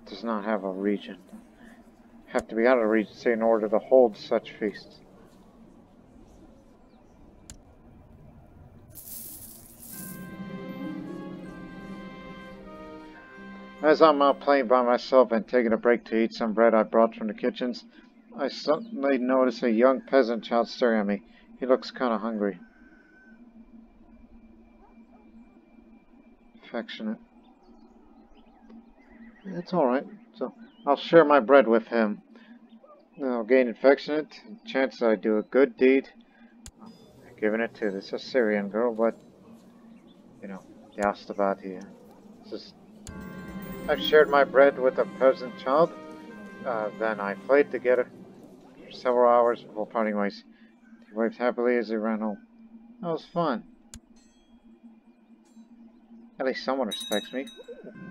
Does not have a region. Have to be out of the regency in order to hold such feasts. As I'm out playing by myself and taking a break to eat some bread I brought from the kitchens, I suddenly notice a young peasant child staring at me. He looks kind of hungry. Affectionate. It's alright, so I'll share my bread with him. I'll gain affectionate, chance I do a good deed. I'm giving it to this Assyrian girl, but, you know, they asked about here. I've shared my bread with a peasant child. Then I played together for several hours before parting ways. They waved happily as they ran home. That was fun. At least someone respects me.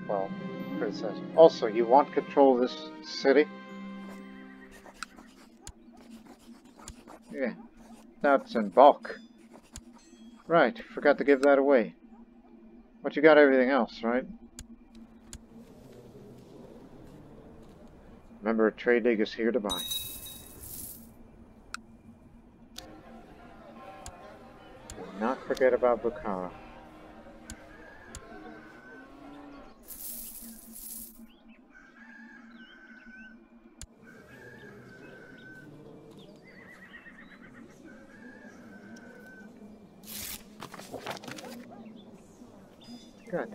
Well, criticism. Also, you want control of this city? Yeah, that's in bulk. Right, forgot to give that away. But you got everything else, right? Remember, a trade league is here to buy. Do not forget about Bukhara. Good.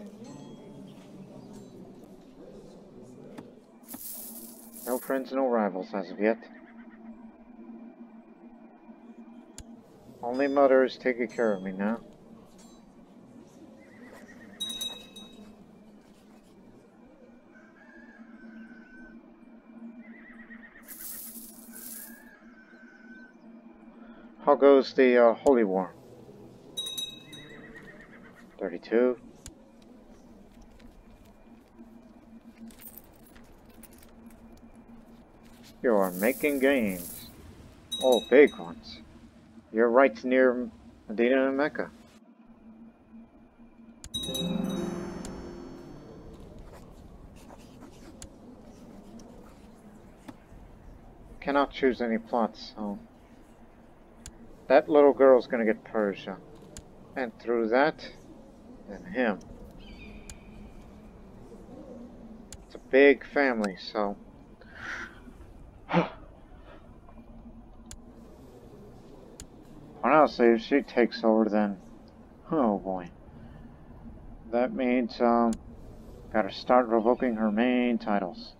No friends, no rivals as of yet. Only Mother is taking care of me now. How goes the Holy War? 32. You are making gains. Oh, big ones. You're right near Medina and Mecca. Cannot choose any plots, so... That little girl's gonna get Persia. And through that, then him. It's a big family, so... Honestly, if she takes over, then... Oh boy. That means, gotta start revoking her main titles.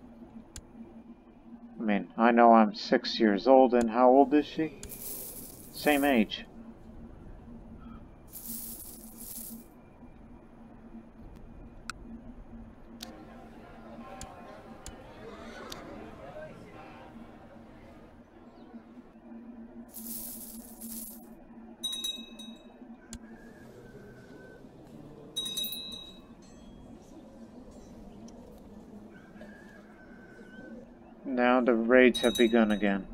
I mean, I know I'm 6 years old, and how old is she? Same age. Now the raids have begun again.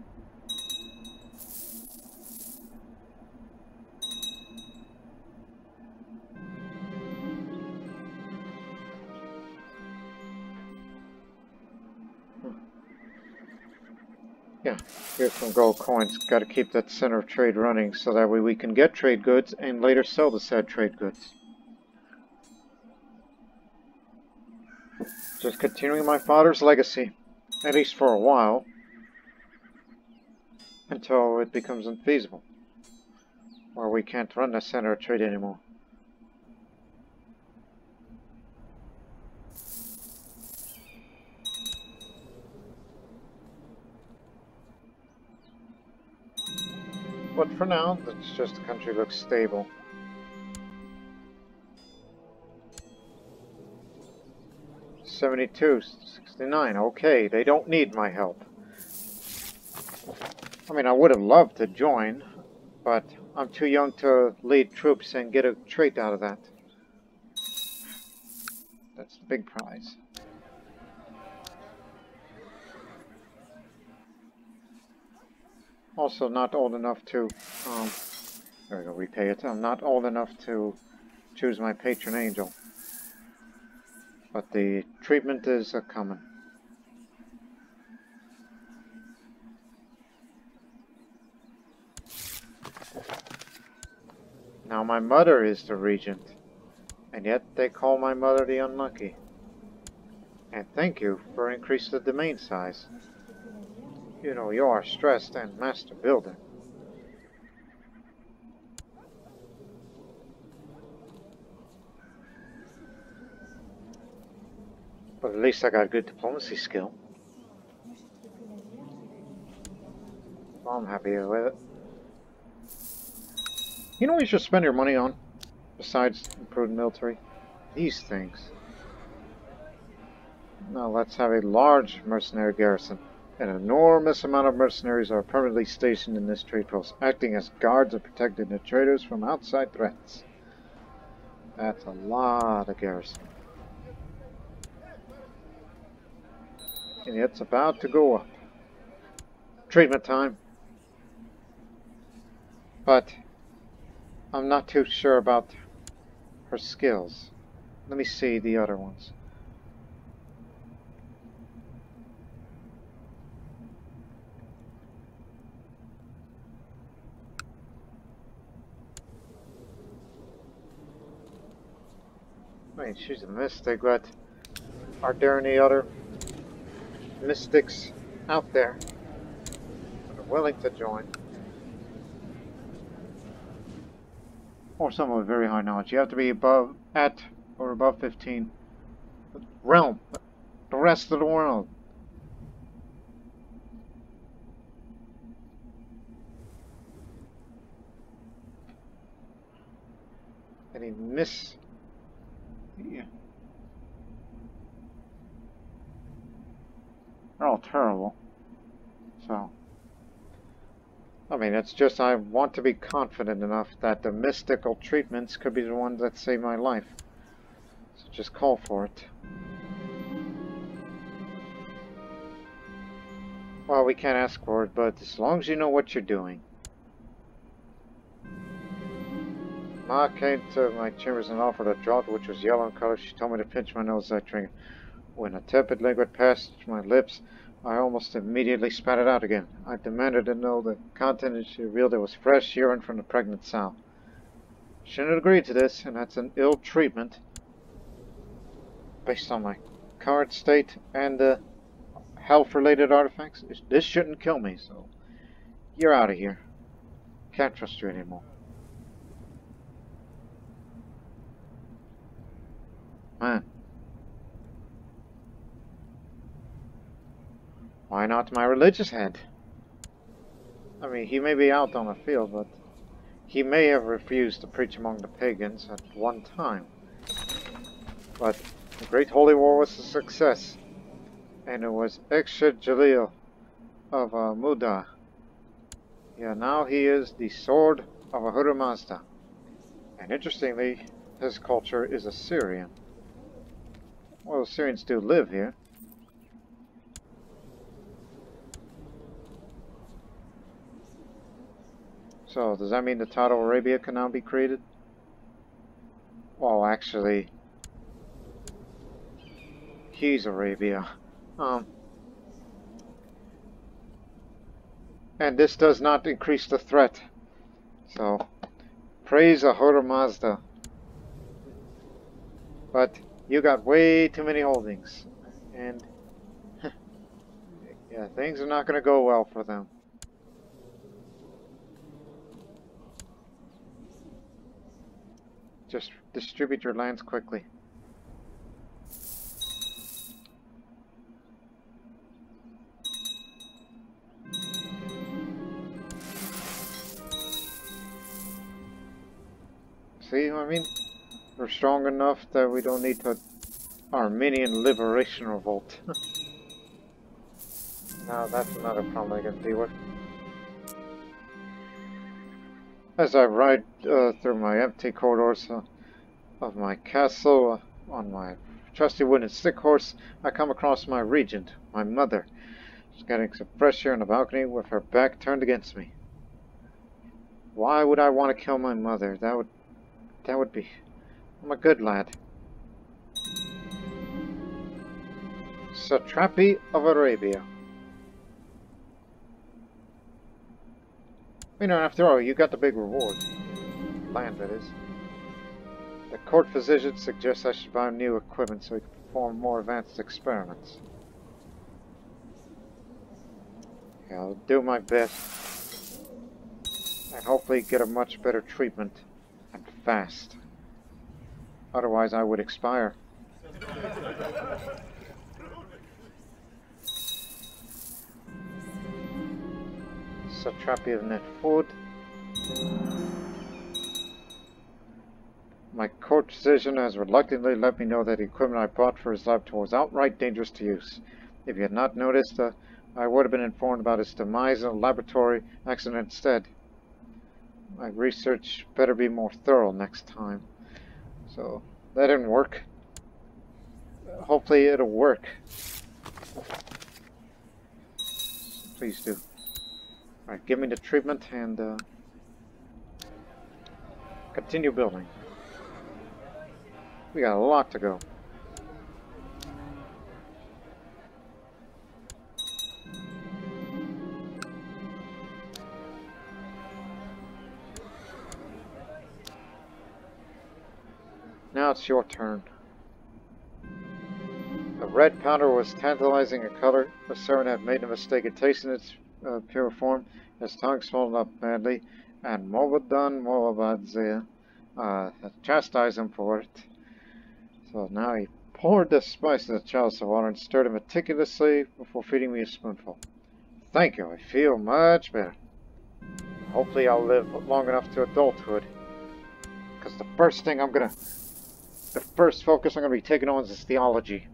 Yeah, here's some gold coins. Gotta keep that center of trade running so that way we can get trade goods and later sell the said trade goods. Just continuing my father's legacy. At least for a while. Until it becomes unfeasible. Or we can't run the center of trade anymore. But for now, it's just the country looks stable. $72, $69, okay, they don't need my help. I mean, I would have loved to join, but I'm too young to lead troops and get a trait out of that. That's the big prize. Also not old enough to, there we go, repay it. I'm not old enough to choose my patron angel. But the treatment is coming. Now my mother is the regent, and yet they call my mother the unlucky. And thank you for increasing the domain size. You know, you are stressed and master builder. But at least I got good diplomacy skill. So I'm happy with it. You know what you should spend your money on? Besides improved military? These things. Now let's have a large mercenary garrison. An enormous amount of mercenaries are permanently stationed in this trade post, acting as guards and protecting the traders from outside threats. That's a lot of garrison. And it's about to go up. Treatment time. But I'm not too sure about her skills. Let me see the other ones. I mean, she's a mystic, but are there any other mystics out there that are willing to join? Or someone with very high knowledge. You have to be above, at, or above 15. Realm. The rest of the world. Any yeah. They're all terrible. So, I mean, it's just I want to be confident enough that the mystical treatments could be the ones that save my life. So just call for it. Well, we can't ask for it, but as long as you know what you're doing. Ma came to my chambers and offered a draught which was yellow in color. She told me to pinch my nose as I drank it. When a tepid liquid passed my lips, I almost immediately spat it out again. I demanded to know the content, and she revealed it was fresh urine from the pregnant sow. She didn't agree to this, and that's an ill treatment based on my current state and the health-related artifacts. This shouldn't kill me, so you're out of here. Can't trust you anymore. Man. Why not my religious head? I mean, he may be out on the field, but he may have refused to preach among the pagans at one time. But the Great Holy War was a success, and it was Extra Jalil of Muda. Yeah, now he is the sword of Ahura Mazda. And interestingly, his culture is Assyrian. Well, Assyrians do live here. So, does that mean the title Arabia can now be created? Well, actually, he's Arabia. And this does not increase the threat. So, praise Ahura Mazda. But you got way too many holdings. And, yeah, things are not going to go well for them. Just distribute your lands quickly. See what I mean? We're strong enough that we don't need to Armenian Liberation Revolt. Now that's another problem I can deal with. As I ride through my empty corridors of my castle on my trusty wooden stick horse, I come across my regent, my mother. She's getting some fresh air on the balcony with her back turned against me. Why would I want to kill my mother? That would be... I'm a good lad. Satrapy of Arabia. You know, after all, you got the big reward. Land, that is. The court physician suggests I should buy new equipment so we can perform more advanced experiments. Yeah, I'll do my best. And hopefully get a much better treatment. And fast. Otherwise I would expire. Satrapy of net food. My court physician has reluctantly let me know that the equipment I bought for his lab was outright dangerous to use. If you had not noticed, the I would have been informed about his demise in a laboratory accident instead. My research better be more thorough next time. So, that didn't work. Hopefully it'll work. Please do. Alright, give me the treatment and continue building. We got a lot to go. Now it's your turn. The red powder was tantalizing in color. The servant had made a mistake in tasting its pure form. His tongue swelled up badly, and Mobadan Mobadze chastised him for it. So now he poured the spice in the chalice of water and stirred it meticulously before feeding me a spoonful. Thank you, I feel much better. Hopefully I'll live long enough to adulthood. Because the first focus I'm gonna be taking on is theology.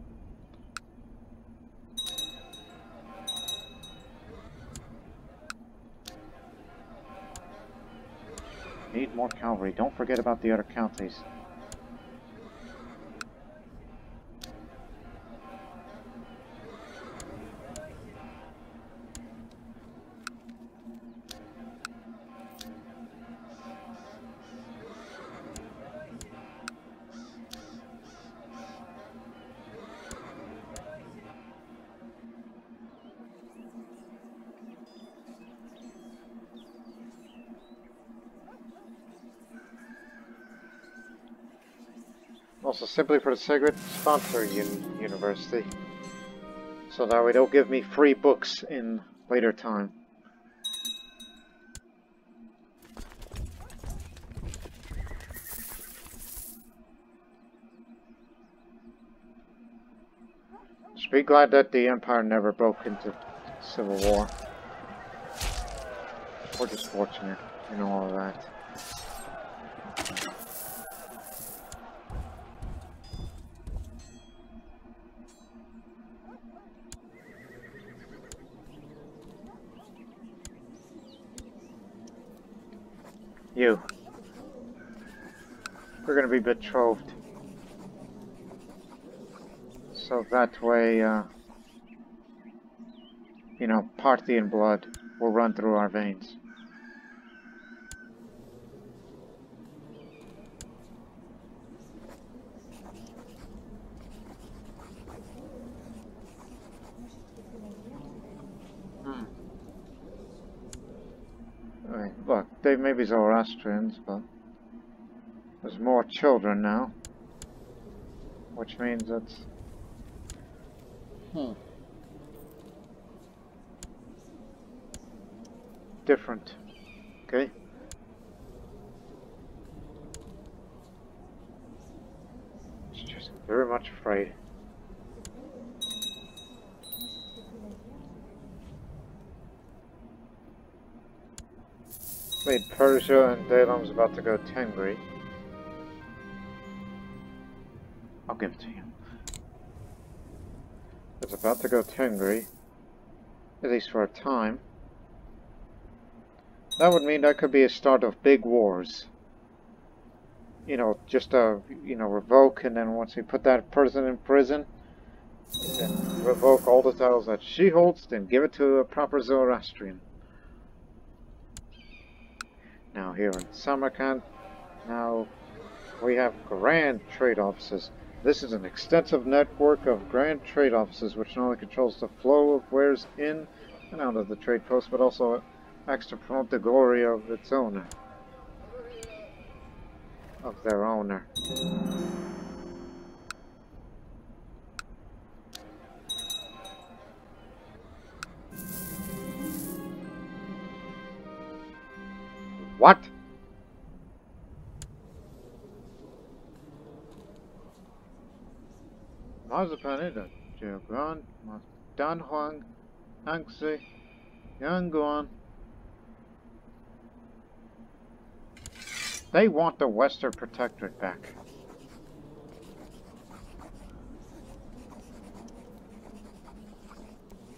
Need more cavalry. Don't forget about the other counties. Also, simply for the sake of it, sponsor university, so that way they'll give me free books in later time. Just be glad that the Empire never broke into civil war. We're just fortunate, you know, all of that. You. We're gonna be betrothed. So that way, you know, Parthian blood will run through our veins. Look, they may be Zoroastrians, but there's more children now, which means it's different. Okay. It's just very much afraid. Wait, Persia and Daylam's about to go Tengri. I'll give it to you. It's about to go Tengri, at least for a time. That would mean that could be a start of big wars. You know, just revoke, and then once we put that person in prison, then revoke all the titles that she holds, then give it to a proper Zoroastrian. Now here in Samarkand, now we have grand trade offices. This is an extensive network of grand trade offices which not only controls the flow of wares in and out of the trade post, but also acts to promote the glory of its owner. Of their owner. What? Mazapanida, Jiogran, Danhuang, Angsi, Yanguan. They want the Western Protectorate back.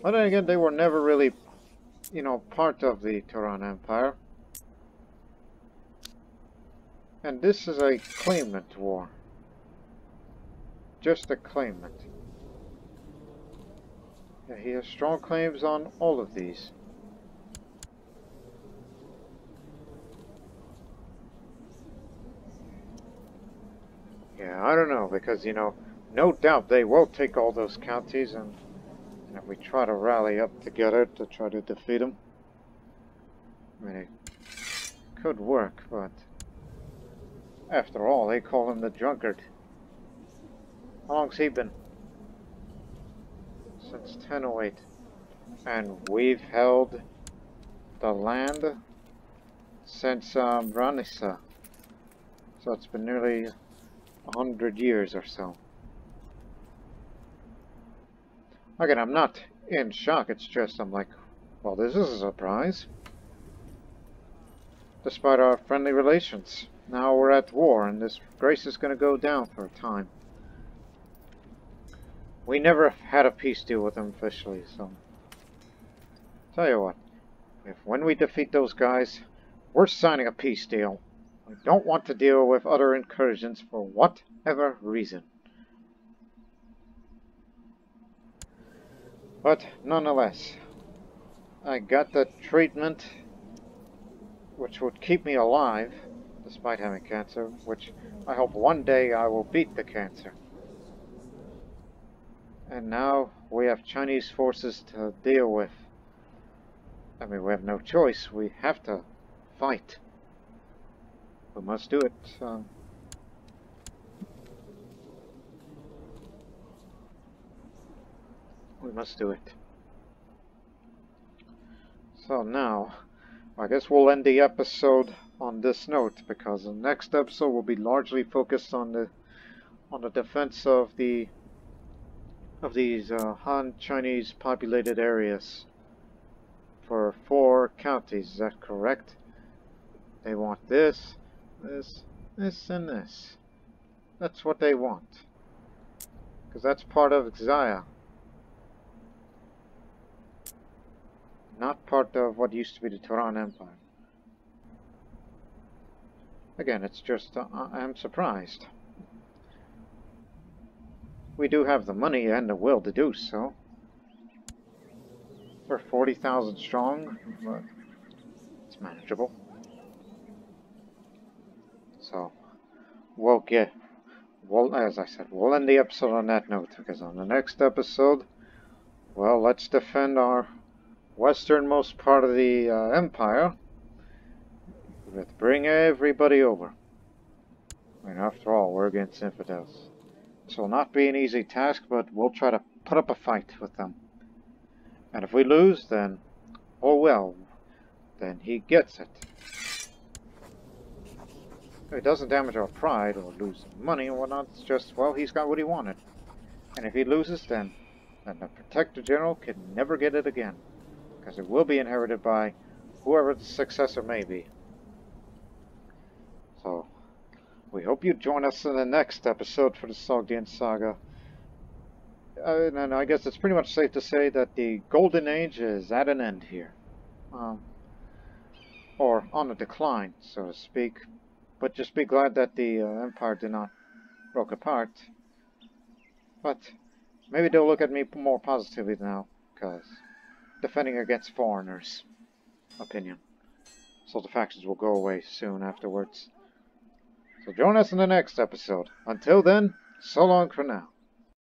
But then again, they were never really, you know, part of the Turan Empire. And this is a claimant war. Just a claimant. Yeah, he has strong claims on all of these. Yeah, I don't know, because, you know, no doubt they will take all those counties, and if we try to rally up together to try to defeat them, I mean, it could work, but after all, they call him the drunkard. How long's he been? Since 1008. And we've held the land since Ranisa. So it's been nearly 100 years or so. Again, I'm not in shock, it's just I'm like, well, this is a surprise. Despite our friendly relations, now we're at war, and this grace is going to go down for a time. We never had a peace deal with them officially, so... Tell you what, when we defeat those guys, we're signing a peace deal. We don't want to deal with other incursions for whatever reason. But nonetheless, I got the treatment which would keep me alive, despite having cancer, which I hope one day I will beat the cancer. And now we have Chinese forces to deal with. I mean, we have no choice. We have to fight. We must do it. We must do it. So now, I guess we'll end the episode on this note, because the next episode will be largely focused on the defense of these Han Chinese populated areas for 4 counties. Is that correct? They want this, this, this, and this. That's what they want, because that's part of Xia. Not part of what used to be the Turan Empire. Again, it's just, I'm surprised. We do have the money and the will to do so. We're 40,000 strong, but it's manageable. So, as I said, we'll end the episode on that note, because on the next episode, well, let's defend our westernmost part of the empire. We have to bring everybody over. I mean, after all, we're against infidels. This will not be an easy task, but we'll try to put up a fight with them. And if we lose, then, oh well, then he gets it. If it doesn't damage our pride or lose money or whatnot, it's just, well, he's got what he wanted. And if he loses, then the Protector General can never get it again, because it will be inherited by whoever the successor may be. So, we hope you join us in the next episode for the Sogdian Saga. And I guess it's pretty much safe to say that the Golden Age is at an end here. Or on a decline, so to speak. But just be glad that the Empire did not broke apart. But maybe they'll look at me more positively now, because defending against foreigners' opinion. So the factions will go away soon afterwards. So join us in the next episode. Until then, so long for now.